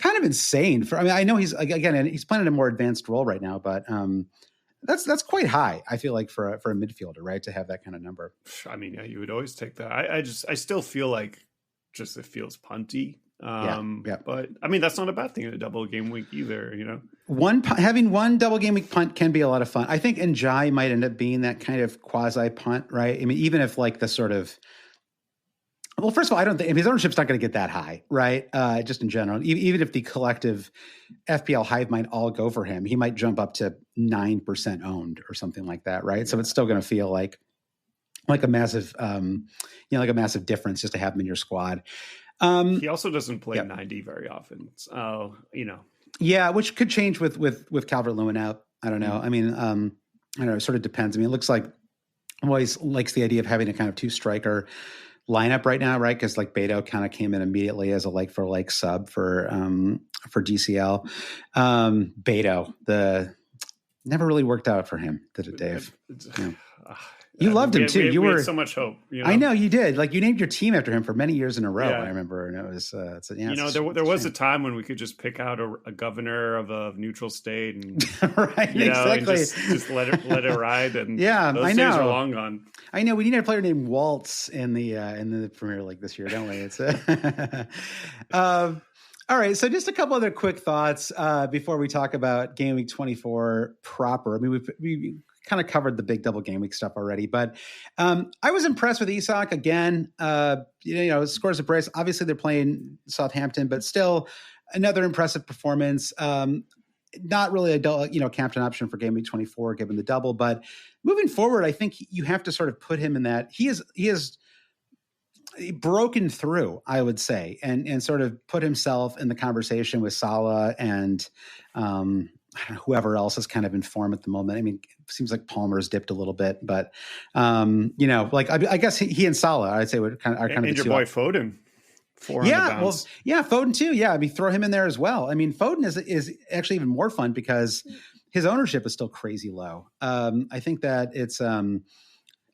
kind of insane. I know he's playing in a more advanced role right now, but that's quite high. I feel like for a midfielder, right, to have that kind of number. I mean, you would always take that. I still feel like it feels punty. But I mean, that's not a bad thing in a double game week either, Having one double game week punt can be a lot of fun. I think Njai might end up being that kind of quasi punt, right? I mean, even if like the sort of, well, first of all, I don't think his ownership's not going to get that high, right? Just in general, even if the collective FPL hive might all go for him, he might jump up to 9% owned or something like that, right? So it's still going to feel like a massive, like a massive difference just to have him in your squad. He also doesn't play 90 very often. So, Yeah, which could change with Calvert-Lewin out. I don't know. I mean, I don't know. It sort of depends. I mean, it looks like always likes the idea of having a kind of two striker lineup right now, right? Because like Beto kind of came in immediately as a like for like sub for DCL. Beto, never really worked out for him, did it, Dave? You loved him too. We had so much hope. I know you did. Like you named your team after him for many years in a row. I remember, and it was. There was a time when we could just pick out a governor of a neutral state, and exactly, and just let it ride. And those days are long gone. I know. We need a player named Waltz in the Premier League this year, don't we? It's. All right, so just a couple other quick thoughts before we talk about Game Week 24 proper. I mean, we kind of covered the big double game week stuff already, but I was impressed with Isak again. Scores a brace. Obviously, they're playing Southampton, but still another impressive performance. Not really a captain option for game week 24, given the double. But moving forward, I think you have to sort of put him in that he is broken through, I would say, and sort of put himself in the conversation with Salah and whoever else is kind of in form at the moment. I mean, it seems like Palmer's dipped a little bit, but I guess he and Salah, I'd say, are kind of and the your two. Boy Foden. Foden too. Yeah, I mean, throw him in there as well. I mean, Foden is actually even more fun because his ownership is still crazy low. I think that it's.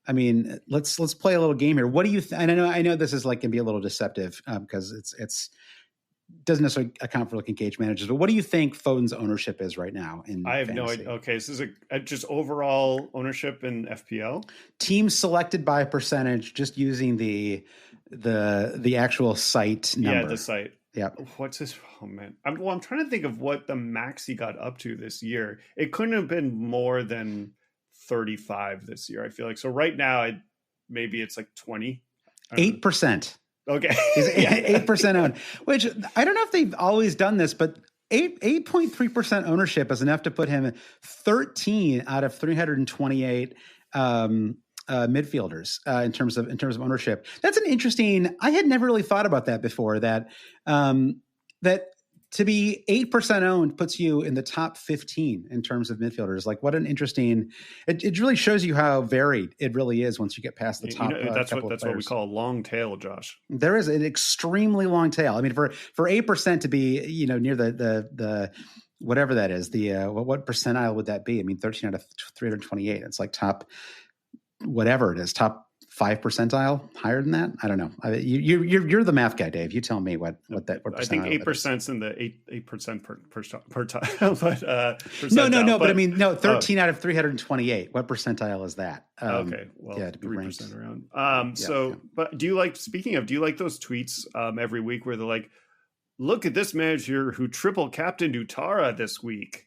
I mean, let's play a little game here. What do you? And I know this is like can be a little deceptive because it's doesn't necessarily account for like engaged managers. But what do you think Foden's ownership is right now? I have no idea. Okay, so this is just overall ownership in FPL. Teams selected by a percentage, just using the actual site number. Yeah, the site. Yeah. What's his? Oh man, I'm trying to think of what the max he got up to this year. It couldn't have been more than 35 this year, I feel like. So right now, maybe it's like 20. 8%. Okay. He's 8% owned, which I don't know if they've always done this, but 8.3% ownership is enough to put him 13 out of 328 midfielders in terms of ownership. That's an interesting. I had never really thought about that before. That to be 8% owned puts you in the top 15 in terms of midfielders. Like, what an interesting, it really shows you how varied it really is once you get past the top. That's what we call a long tail, Josh. There is an extremely long tail. I mean, for 8% to be, near the whatever that is, the what percentile would that be? I mean, 13 out of 328. It's like top, whatever it is, top 5 percentile, higher than that. I don't know. You're the math guy, Dave. You tell me what I think 8%'s in the 8% percentile. But I mean, 13 out of 328. What percentile is that? Okay, well, yeah, to be 3% around. But do you like those tweets every week where they're like, look at this manager who triple captained Utara this week?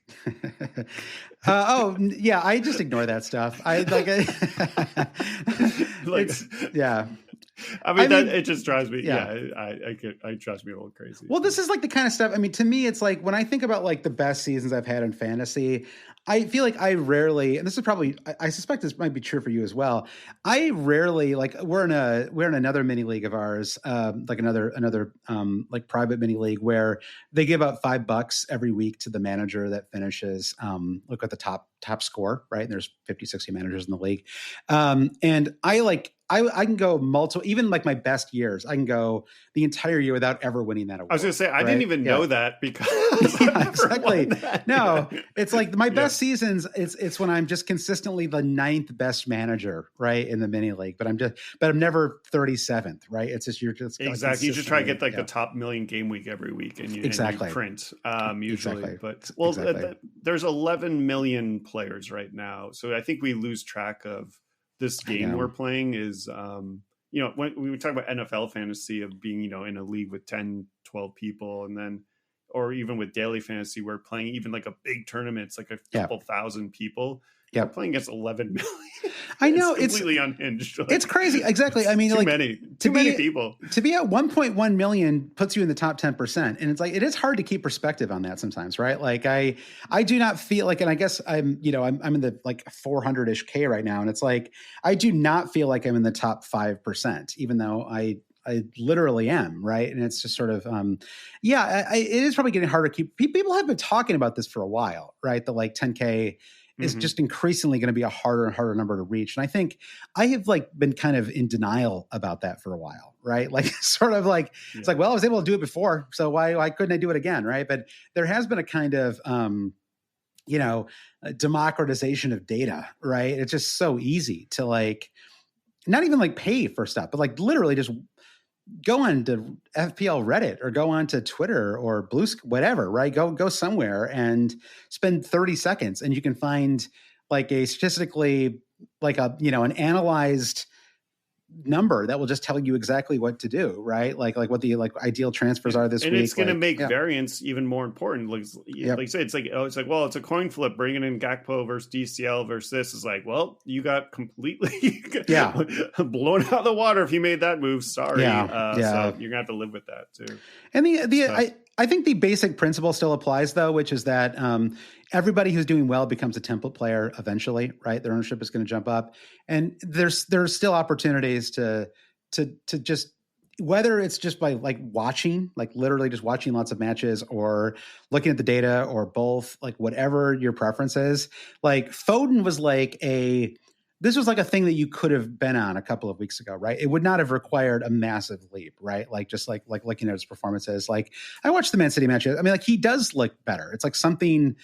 I just ignore that stuff. It just drives me. I drives me a little crazy. Well, this is like the kind of stuff. I mean, to me, it's like when I think about like the best seasons I've had in fantasy, I feel like I rarely, and this is probably, I suspect this might be true for you as well. I rarely, like, we're in another mini league of ours, like another like private mini league where they give out $5 every week to the manager that finishes, look at the top score, right? And there's 50, 60 managers in the league. And I can go multiple, even like my best years, I can go the entire year without ever winning that award. I was going to say, I didn't even know that because exactly. No, it's like my best seasons. It's when I'm just consistently the 9th best manager, right, in the mini league. But I'm never 37th, right? It's just exactly. You just try to get like the top million game week every week, and you print usually. But there's 11 million players right now, so I think we lose track of this game we're playing is, when we talk about NFL fantasy of being, in a league with 10, 12 people, and then, or even with daily fantasy, we're playing even like a big tournament, it's like a couple thousand people. We're playing against 11 million. I know it's completely unhinged. It's crazy. Exactly. I mean, too many people. To be at 1.1 million puts you in the top 10%. And it's like, it is hard to keep perspective on that sometimes, right? Like I do not feel like, and I guess I'm in the like 400-ish K right now. And it's like, I do not feel like I'm in the top 5%, even though I literally am, right? And it's just sort of, it is probably getting harder to keep. People have been talking about this for a while, right? The like 10K is just increasingly going to be a harder and harder number to reach. And I think I have like been kind of in denial about that for a while, right? Like sort of like, it's like, well, I was able to do it before, so why couldn't I do it again, right? But there has been a kind of, a democratization of data, right? It's just so easy to like, not even like pay for stuff, but like literally just go on to FPL Reddit or go on to Twitter or whatever, right? Go somewhere and spend 30 seconds and you can find like a statistically like an analyzed number that will just tell you exactly what to do, right? Like what the ideal transfers are this week. And it's going to make variance even more important. Like you say, it's a coin flip bringing in Gakpo versus DCL versus this. Is like, well, you got completely blown out of the water if you made that move. Sorry. So you're gonna have to live with that too. And I think the basic principle still applies though, which is that everybody who's doing well becomes a template player eventually, right? Their ownership is going to jump up, and there's still opportunities to just, whether it's just by like watching, like literally just watching lots of matches or looking at the data or both, like whatever your preference is. Like Foden was like this was like a thing that you could have been on a couple of weeks ago, right? It would not have required a massive leap, right? Like just like looking at his performances. Like I watched the Man City matches. I mean, like he does look better. It's like something,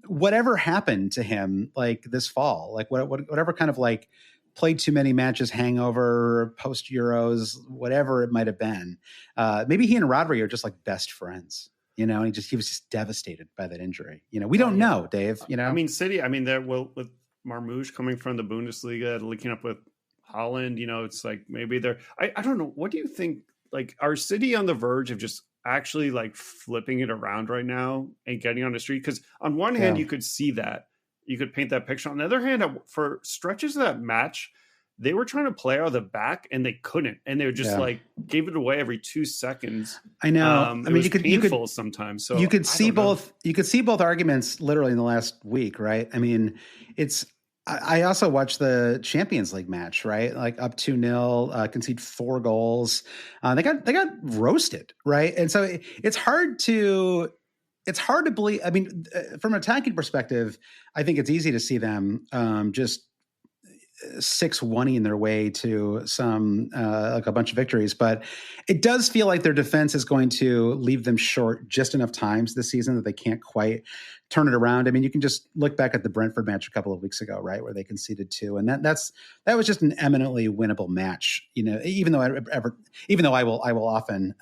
whatever happened to him, like this fall, like whatever kind of like played too many matches, hangover, post Euros, whatever it might have been. Maybe he and Rodri are just like best friends. And he was just devastated by that injury. We don't know, Dave. I mean, City. I mean, with Marmouche coming from the Bundesliga, linking up with Holland, it's like maybe they're. I don't know. What do you think? Like, are City on the verge of just actually like flipping it around right now and getting on the street? Because on one hand, you could see that, you could paint that picture. On the other hand, for stretches of that match, they were trying to play out of the back and they couldn't, and they were just like gave it away every 2 seconds. I know. I mean, you could sometimes. So you could see both. You could see both arguments literally in the last week, right? I mean, it's I also watched the Champions League match, right? Like up 2-0, concede 4 goals. They got roasted, right? And so it's hard to believe. I mean, from an attacking perspective, I think it's easy to see them just 6-1ing their way to some like a bunch of victories, but it does feel like their defense is going to leave them short just enough times this season that they can't quite turn it around. I mean, you can just look back at the Brentford match a couple of weeks ago, right, where they conceded 2, and that was just an eminently winnable match. You know, even though I will often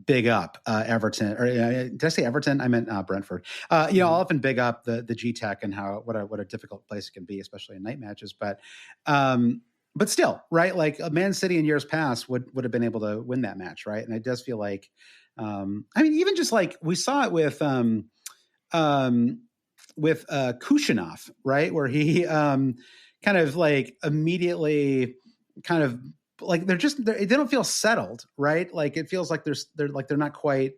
big up Everton, or did I say Everton? I meant Brentford. I'll often big up the G-Tech and what a difficult place it can be, especially in night matches. But still, right? Like Man City in years past would have been able to win that match, right? And it does feel like, I mean, even just like we saw it with Kushinov, right, where he kind of like immediately kind of like they don't feel settled, right? Like it feels like they're not quite.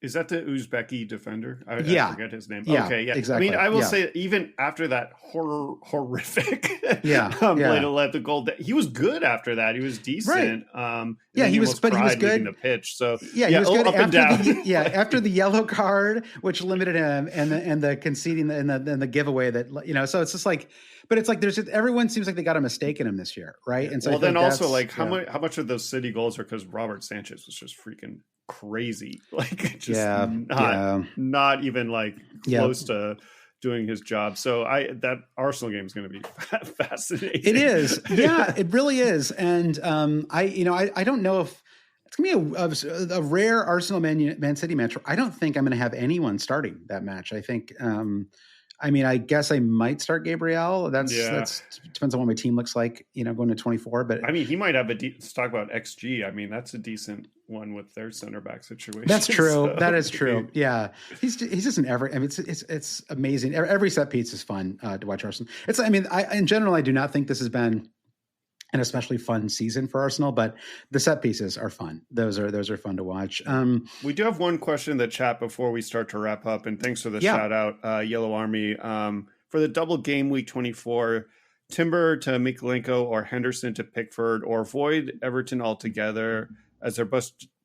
Is that the Uzbeki defender? I forget his name. Yeah, okay, yeah, exactly. I mean, I will say even after that horrific play to let the goal, he was good after that. He was decent. Right. He was good leaving the pitch. So he was good up and down. After the yellow card, which limited him, and the conceding and the giveaway that So it's just like, but it's like everyone seems like they got a mistake in him this year, right? And so then also like how much of those City goals are because Robert Sanchez was just freaking crazy, like just not even like close to doing his job. So that Arsenal game is going to be fascinating. It is, yeah, it really is. And I don't know if it's going to be a rare Arsenal Man City match. I don't think I'm going to have anyone starting that match. I think. I mean, I guess I might start Gabriel. That's depends on what my team looks like, going to 24. But I mean, he might have let's talk about XG. I mean, that's a decent one with their center back situation. That's true. So, that is true. Yeah, he's just I mean, it's amazing. Every set piece is fun to watch Arsenal. In general, I do not think this has been an especially fun season for Arsenal, but the set pieces are fun. Those are fun to watch. We do have one question in the chat before we start to wrap up, and thanks for the shout out, Yellow Army. For the double game week 24, Timber to Mikolenko or Henderson to Pickford, or avoid Everton altogether, as they're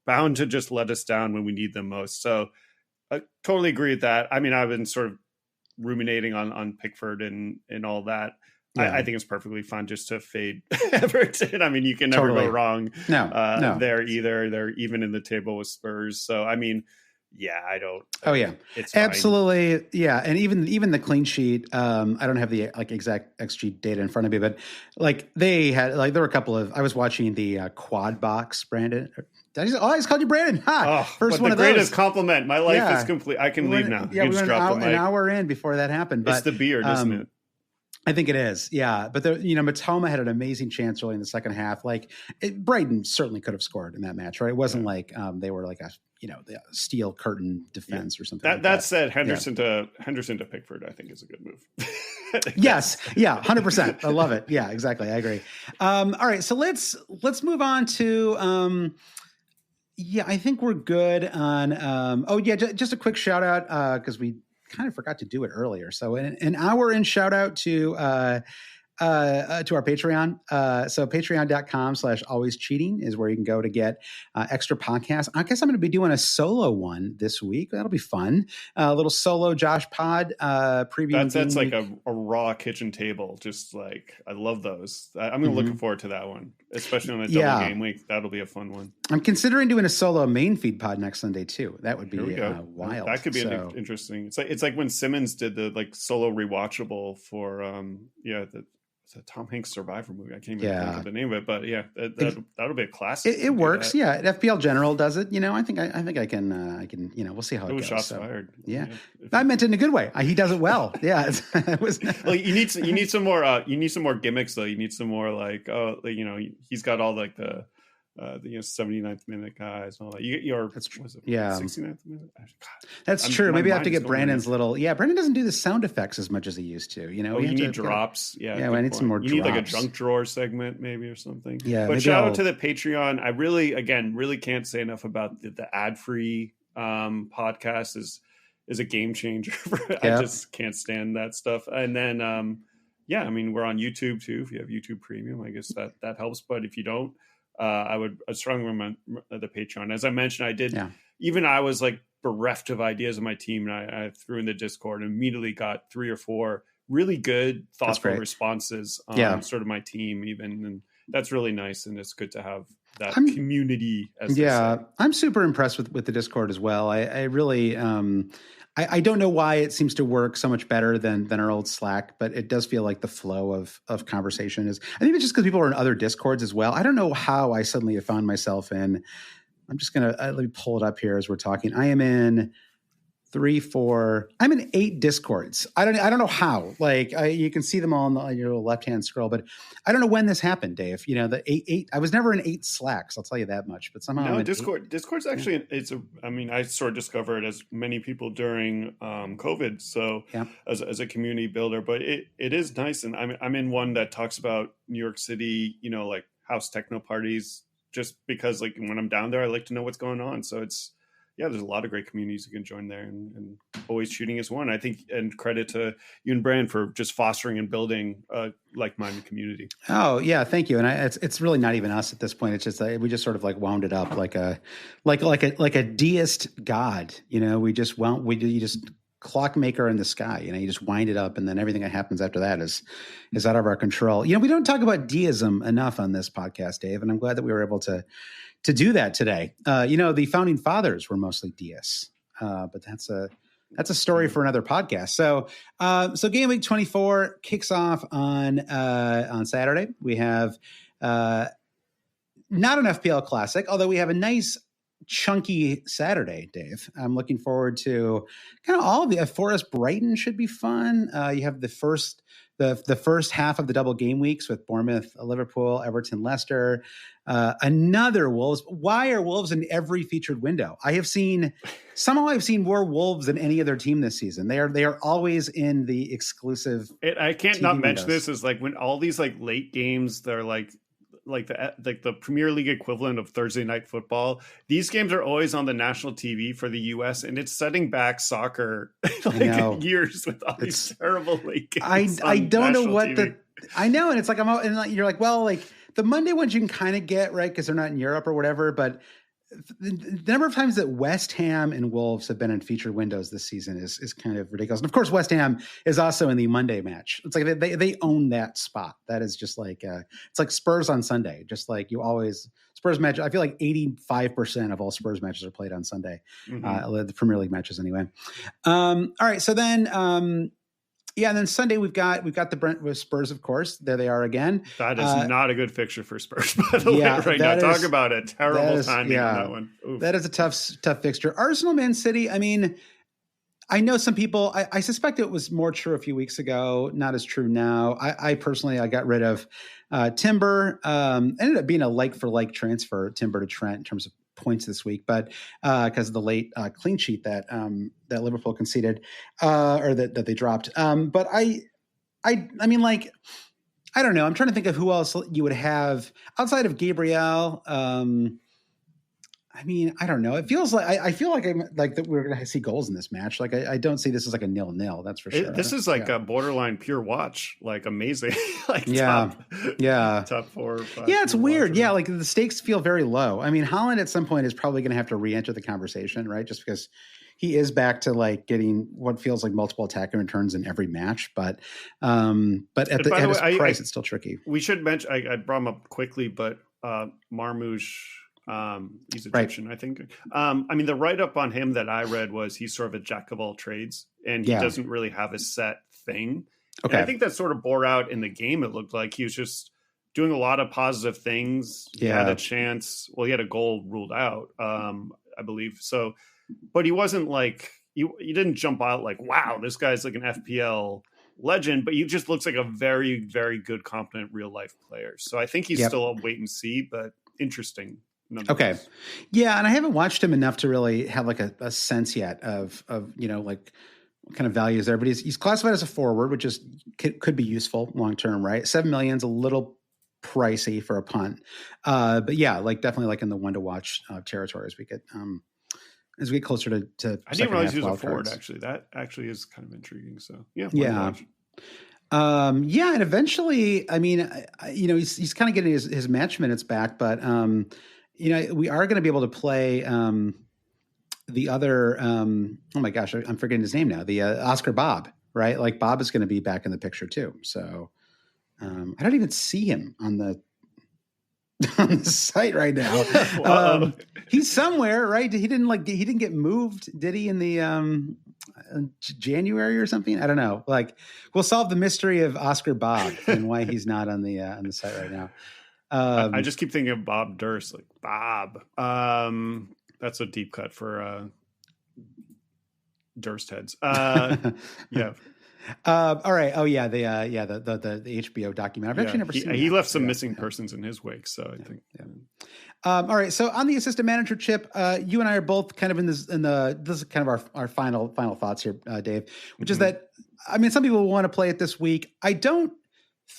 bound to just let us down when we need them most. So I totally agree with that. I mean, I've been sort of ruminating on Pickford and all that. Yeah. I think it's perfectly fine just to fade Everton. I mean, you can never go wrong there either. They're even in the table with Spurs. So, I mean, I don't. Oh, yeah. It's absolutely. Fine. Yeah. And even the clean sheet, I don't have the exact XG data in front of me, but they had there were a couple of, I was watching the quad box, Brandon. I just called you Brandon. First one of those. The greatest compliment. My life is complete. I can leave now. Yeah, we went an hour in before that happened. But it's the beard, isn't it? I think it is, yeah. But Matoma had an amazing chance early in the second half. Brighton certainly could have scored in that match, right? It wasn't like they were like the steel curtain defense or something. That said, Henderson to Pickford, I think is a good move. Yes, 100%. I love it. Yeah, exactly. I agree. All right, so let's move on to. I think we're good on. Just a quick shout out because we kind of forgot to do it earlier. So an hour in shout out to our Patreon. So patreon.com/alwayscheating is where you can go to get extra podcasts. I guess I'm going to be doing a solo one this week. That'll be fun. A little solo Josh pod preview. That's like a raw kitchen table. Just like, I love those. I'm looking forward to that one, especially on a double game week. That'll be a fun one. I'm considering doing a solo main feed pod next Sunday too. That would be wild. That could be interesting. It's like when Simmons did the solo rewatchable for it's a Tom Hanks Survivor movie. I can't even think of the name of it, but that'll be a classic. It works. Yeah. FPL General does it. I think I can, we'll see how it goes. Shots fired. Yeah. I meant it in a good way. He does it well. Yeah. Well, you need some more gimmicks though. You need some more he's got all the 79th minute guys and all that. That's true. 69th minute. God, that's true. Maybe I have to get Brandon's little. Yeah, Brandon doesn't do the sound effects as much as he used to. You need drops. I need some more. You need like a junk drawer segment maybe or something. Yeah, but shout out to the Patreon. I really can't say enough about the ad free podcast. is a game changer. I Yep. just can't stand that stuff. And then, I mean, we're on YouTube too. If you have YouTube Premium, I guess that helps. But if you don't, I strongly recommend the Patreon. As I mentioned, even I was like bereft of ideas of my team, and I threw in the Discord and immediately got 3 or 4 really good, thoughtful responses on sort of my team even. And that's really nice. And it's good to have that community. I'm super impressed with the Discord as well. I really, I don't know why it seems to work so much better than our old Slack, but it does feel like the flow of conversation is, I think it's just because people are in other Discords as well. I don't know how I suddenly have found myself in, I'm just going to, let me pull it up here as we're talking. I am in 3, 4. I'm in 8 Discords. I don't know how. Like you can see them all on your left-hand scroll, but I don't know when this happened, Dave. You know, the 8. I was never in 8 Slacks. I'll tell you that much. But somehow Discord's actually I sort of discovered as many people during COVID. So as a community builder, but it is nice, and I'm in one that talks about New York City. You know, like house techno parties. Just because, like when I'm down there, I like to know what's going on. So there's a lot of great communities you can join there, and always shooting is one. I think, and credit to you and Brand for just fostering and building a like-minded community. Oh yeah, thank you. And it's really not even us at this point. It's just we just sort of like wound it up like a deist god. You know, you just clockmaker in the sky. You know, you just wind it up, and then everything that happens after that is out of our control. You know, we don't talk about deism enough on this podcast, Dave, and I'm glad that we were able to do that today. You know, the founding fathers were mostly deists, but that's a story for another podcast. So Game Week 24 kicks off on Saturday. We have not an FPL Classic, although we have a nice chunky Saturday, Dave. I'm looking forward to kind of all of the Forest Brighton should be fun. You have the first half of the double game weeks with Bournemouth, Liverpool, Everton, Leicester, another Wolves. Why are Wolves in every featured window? I've seen more Wolves than any other team this season. They are always in the exclusive. I can't TV not mention windows. this is like when all these like late games, they're like the Premier League equivalent of Thursday night football. These games are always on the national TV for the US, and it's setting back soccer years with all these terrible late games. I don't know what TV. I know, and it's like you're like, well, like the Monday ones you can kind of get right because they're not in Europe or whatever, but the number of times that West Ham and Wolves have been in featured windows this season is kind of ridiculous. And of course, West Ham is also in the Monday match. It's like they own that spot. That is just like it's like Spurs on Sunday. Just like you always Spurs match. I feel like 85% of all Spurs matches are played on Sunday. The Premier League matches anyway. All right, so then. And then Sunday we've got the Brentford Spurs, of course. There they are again. That is not a good fixture for Spurs, by the way, right now. Talk about it. Terrible timing on that one. Oof. That is a tough fixture. Arsenal, Man City, I mean, I know some people, I suspect it was more true a few weeks ago, not as true now. I personally, I got rid of Timber. Ended up being a like-for-like transfer, Timber to Trent, in terms of points this week, but because of the late clean sheet that Liverpool conceded or that they dropped. But I mean, like, I don't know. I'm trying to think of who else you would have outside of Gabriel. I mean, I don't know. It feels like I feel like that we're going to see goals in this match. Like I don't see this as like a 0-0. That's for sure. This is like a borderline pure watch. Like amazing. Like top 4 or 5. Yeah, it's weird. Watch. Yeah, like the stakes feel very low. I mean, Haaland at some point is probably going to have to re-enter the conversation, right? Just because he is back to like getting what feels like multiple attacking returns in every match, but at his price, it's still tricky. We should mention. I brought him up quickly, but Marmoush. He's Egyptian, right. I think. I mean, the write-up on him that I read was he's sort of a jack of all trades, and he doesn't really have a set thing. Okay. And I think that sort of bore out in the game. It looked like he was just doing a lot of positive things. He had a chance. Well, he had a goal ruled out, I believe. So, but he wasn't like, he didn't jump out like, wow, this guy's like an FPL legend, but he just looks like a very, very good, competent real-life player. So I think he's still a wait and see, but interesting. Okay. Yeah. And I haven't watched him enough to really have like a sense yet of, you know, like what kind of value is there, but he's classified as a forward, which is could be useful long-term, right? 7 million is a little pricey for a punt. But yeah, like definitely like in the one to watch territory as we get as we get closer to I didn't realize he was a forward. Actually, that actually is kind of intriguing. So yeah. And eventually, I mean, he's kind of getting his match minutes back, but we are going to be able to play the other. Oh my gosh, I'm forgetting his name now. The Oscar Bob, right? Like Bob is going to be back in the picture too. So I don't even see him on the site right now. He's somewhere, right? He didn't get moved, did he? In the January or something? I don't know. Like, we'll solve the mystery of Oscar Bob and why he's not on the site right now. I just keep thinking of Bob Durst, like Bob. That's a deep cut for Durst heads. Yeah. All right. Oh yeah. The HBO documentary. I've actually never seen. He left some missing persons in his wake. So I think. Yeah. All right. So on the assistant manager chip, you and I are both kind of this is kind of our final thoughts here, Dave, which is that, I mean, some people want to play it this week. I don't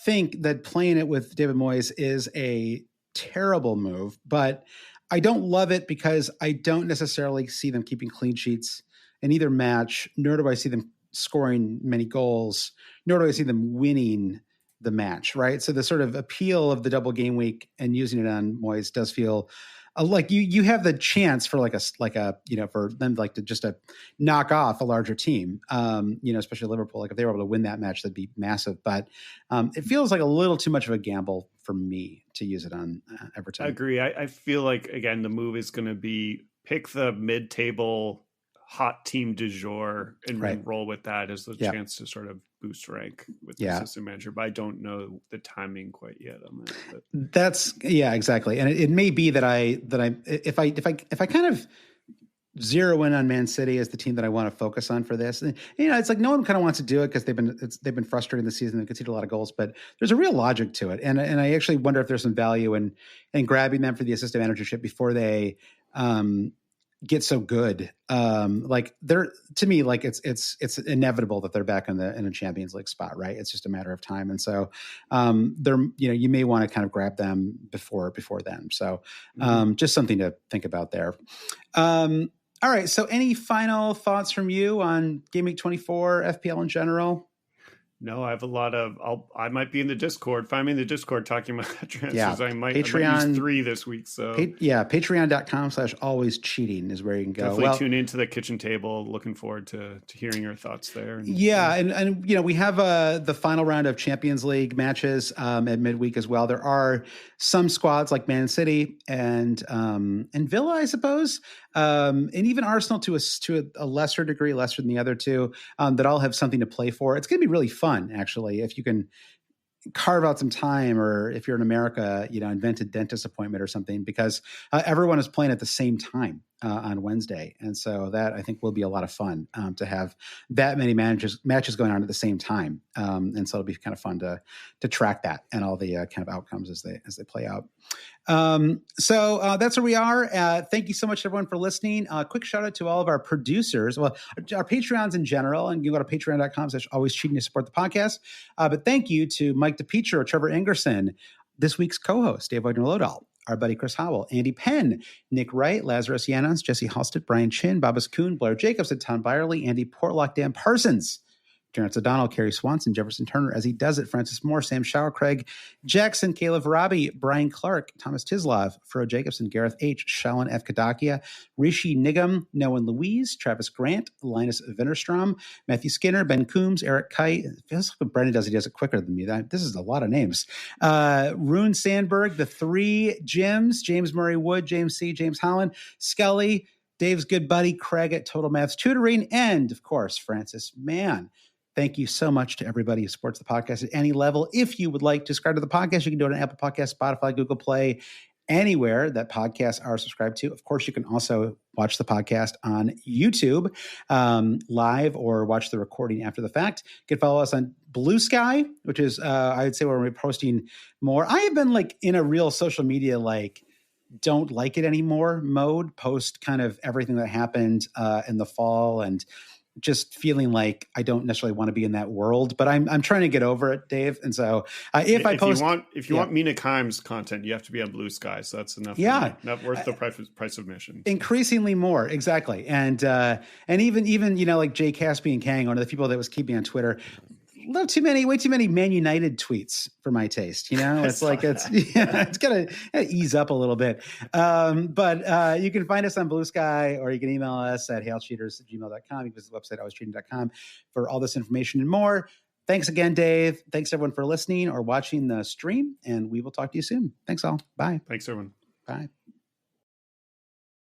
think that playing it with David Moyes is a terrible move, but I don't love it because I don't necessarily see them keeping clean sheets in either match, nor do I see them scoring many goals, nor do I see them winning the match, right? So the sort of appeal of the double game week and using it on Moyes does feel like you have the chance for for them to knock off a larger team, especially Liverpool. Like if they were able to win that match, that'd be massive. But it feels like a little too much of a gamble for me to use it on Everton. I agree. I feel like, again, the move is going to be pick the mid-table hot team du jour and roll with that as the chance to sort of boost rank with the assistant manager. But I don't know the timing quite yet on that. But. That's exactly. And it may be that if I kind of zero in on Man City as the team that I want to focus on for this, and, it's like no one kind of wants to do it because they've been frustrating this season. They've conceded a lot of goals, but there's a real logic to it. And I actually wonder if there's some value in grabbing them for the assistant managership before they get so good. To me, like it's inevitable that they're back in a Champions League spot, right? It's just a matter of time. And so you may want to kind of grab them before then. So just something to think about there. All right. So any final thoughts from you on Game Week 24, FPL in general? No, I have a lot of. I might be in the Discord. Find me in the Discord talking about transfers. I might use 3 this week. So Patreon.com/alwayscheating is where you can go. Definitely tune into the kitchen table. Looking forward to hearing your thoughts there. And we have the final round of Champions League matches at midweek as well. There are some squads like Man City and Villa, I suppose, and even Arsenal to a lesser degree, lesser than the other two, that all have something to play for. It's going to be really fun, actually, if you can carve out some time, or if you're in America, invent a dentist appointment or something, because everyone is playing at the same time on Wednesday. And so that, I think, will be a lot of fun to have that many matches going on at the same time. And so it'll be kind of fun to track that and all the kind of outcomes as they play out. So that's where we are. Thank you so much, everyone, for listening. Quick shout out to all of our producers, our Patreons in general, and you go to patreon.com/alwayscheating to support the podcast. But thank you to Mike DePietro, Trevor Ingerson, this week's co-host, Dave Weigner-Lodahl, our buddy Chris Howell, Andy Penn, Nick Wright, Lazarus Yanos, Jesse Halstead, Brian Chin, Babas Kuhn, Blair Jacobson, Tom Byerly, Andy Portlock, Dan Parsons, Terrence O'Donnell, Kerry Swanson, Jefferson Turner, As He Does It, Francis Moore, Sam Schauer, Craig Jackson, Caleb Varabi, Brian Clark, Thomas Tislov, Fro Jacobson, Gareth H., Shalon F. Kadakia, Rishi Nigam, Noah Louise, Travis Grant, Linus Vinnerstrom, Matthew Skinner, Ben Coombs, Eric Kite. It feels like what Brendan does, he does it quicker than me. This is a lot of names. Rune Sandberg, the 3 Jims, James Murray Wood, James C., James Holland, Skelly, Dave's good buddy, Craig at Total Maths Tutoring, and, of course, Francis Mann. Thank you so much to everybody who supports the podcast at any level. If you would like to subscribe to the podcast, you can do it on Apple Podcasts, Spotify, Google Play, anywhere that podcasts are subscribed to. Of course, you can also watch the podcast on YouTube live, or watch the recording after the fact. You can follow us on Blue Sky, which is, I would say, where we're posting more. I have been in a real social media, don't like it anymore mode, post kind of everything that happened in the fall and just feeling like I don't necessarily want to be in that world, but I'm trying to get over it, Dave. And so if you want Mina Kimes content, you have to be on Blue Sky. So that's enough. Yeah. Not worth the price of admission. Increasingly more. Exactly. And even, like Jay Caspian Kang, one of the people that was keeping on Twitter, way too many Man United tweets for my taste. It's it's gonna ease up a little bit. But you can find us on Blue Sky, or you can email us at hailcheaters@gmail.com. You can visit the website alwayscheating.com for all this information and more. Thanks again, Dave. Thanks everyone for listening or watching the stream, and we will talk to you soon. Thanks all. Bye. Thanks everyone. Bye.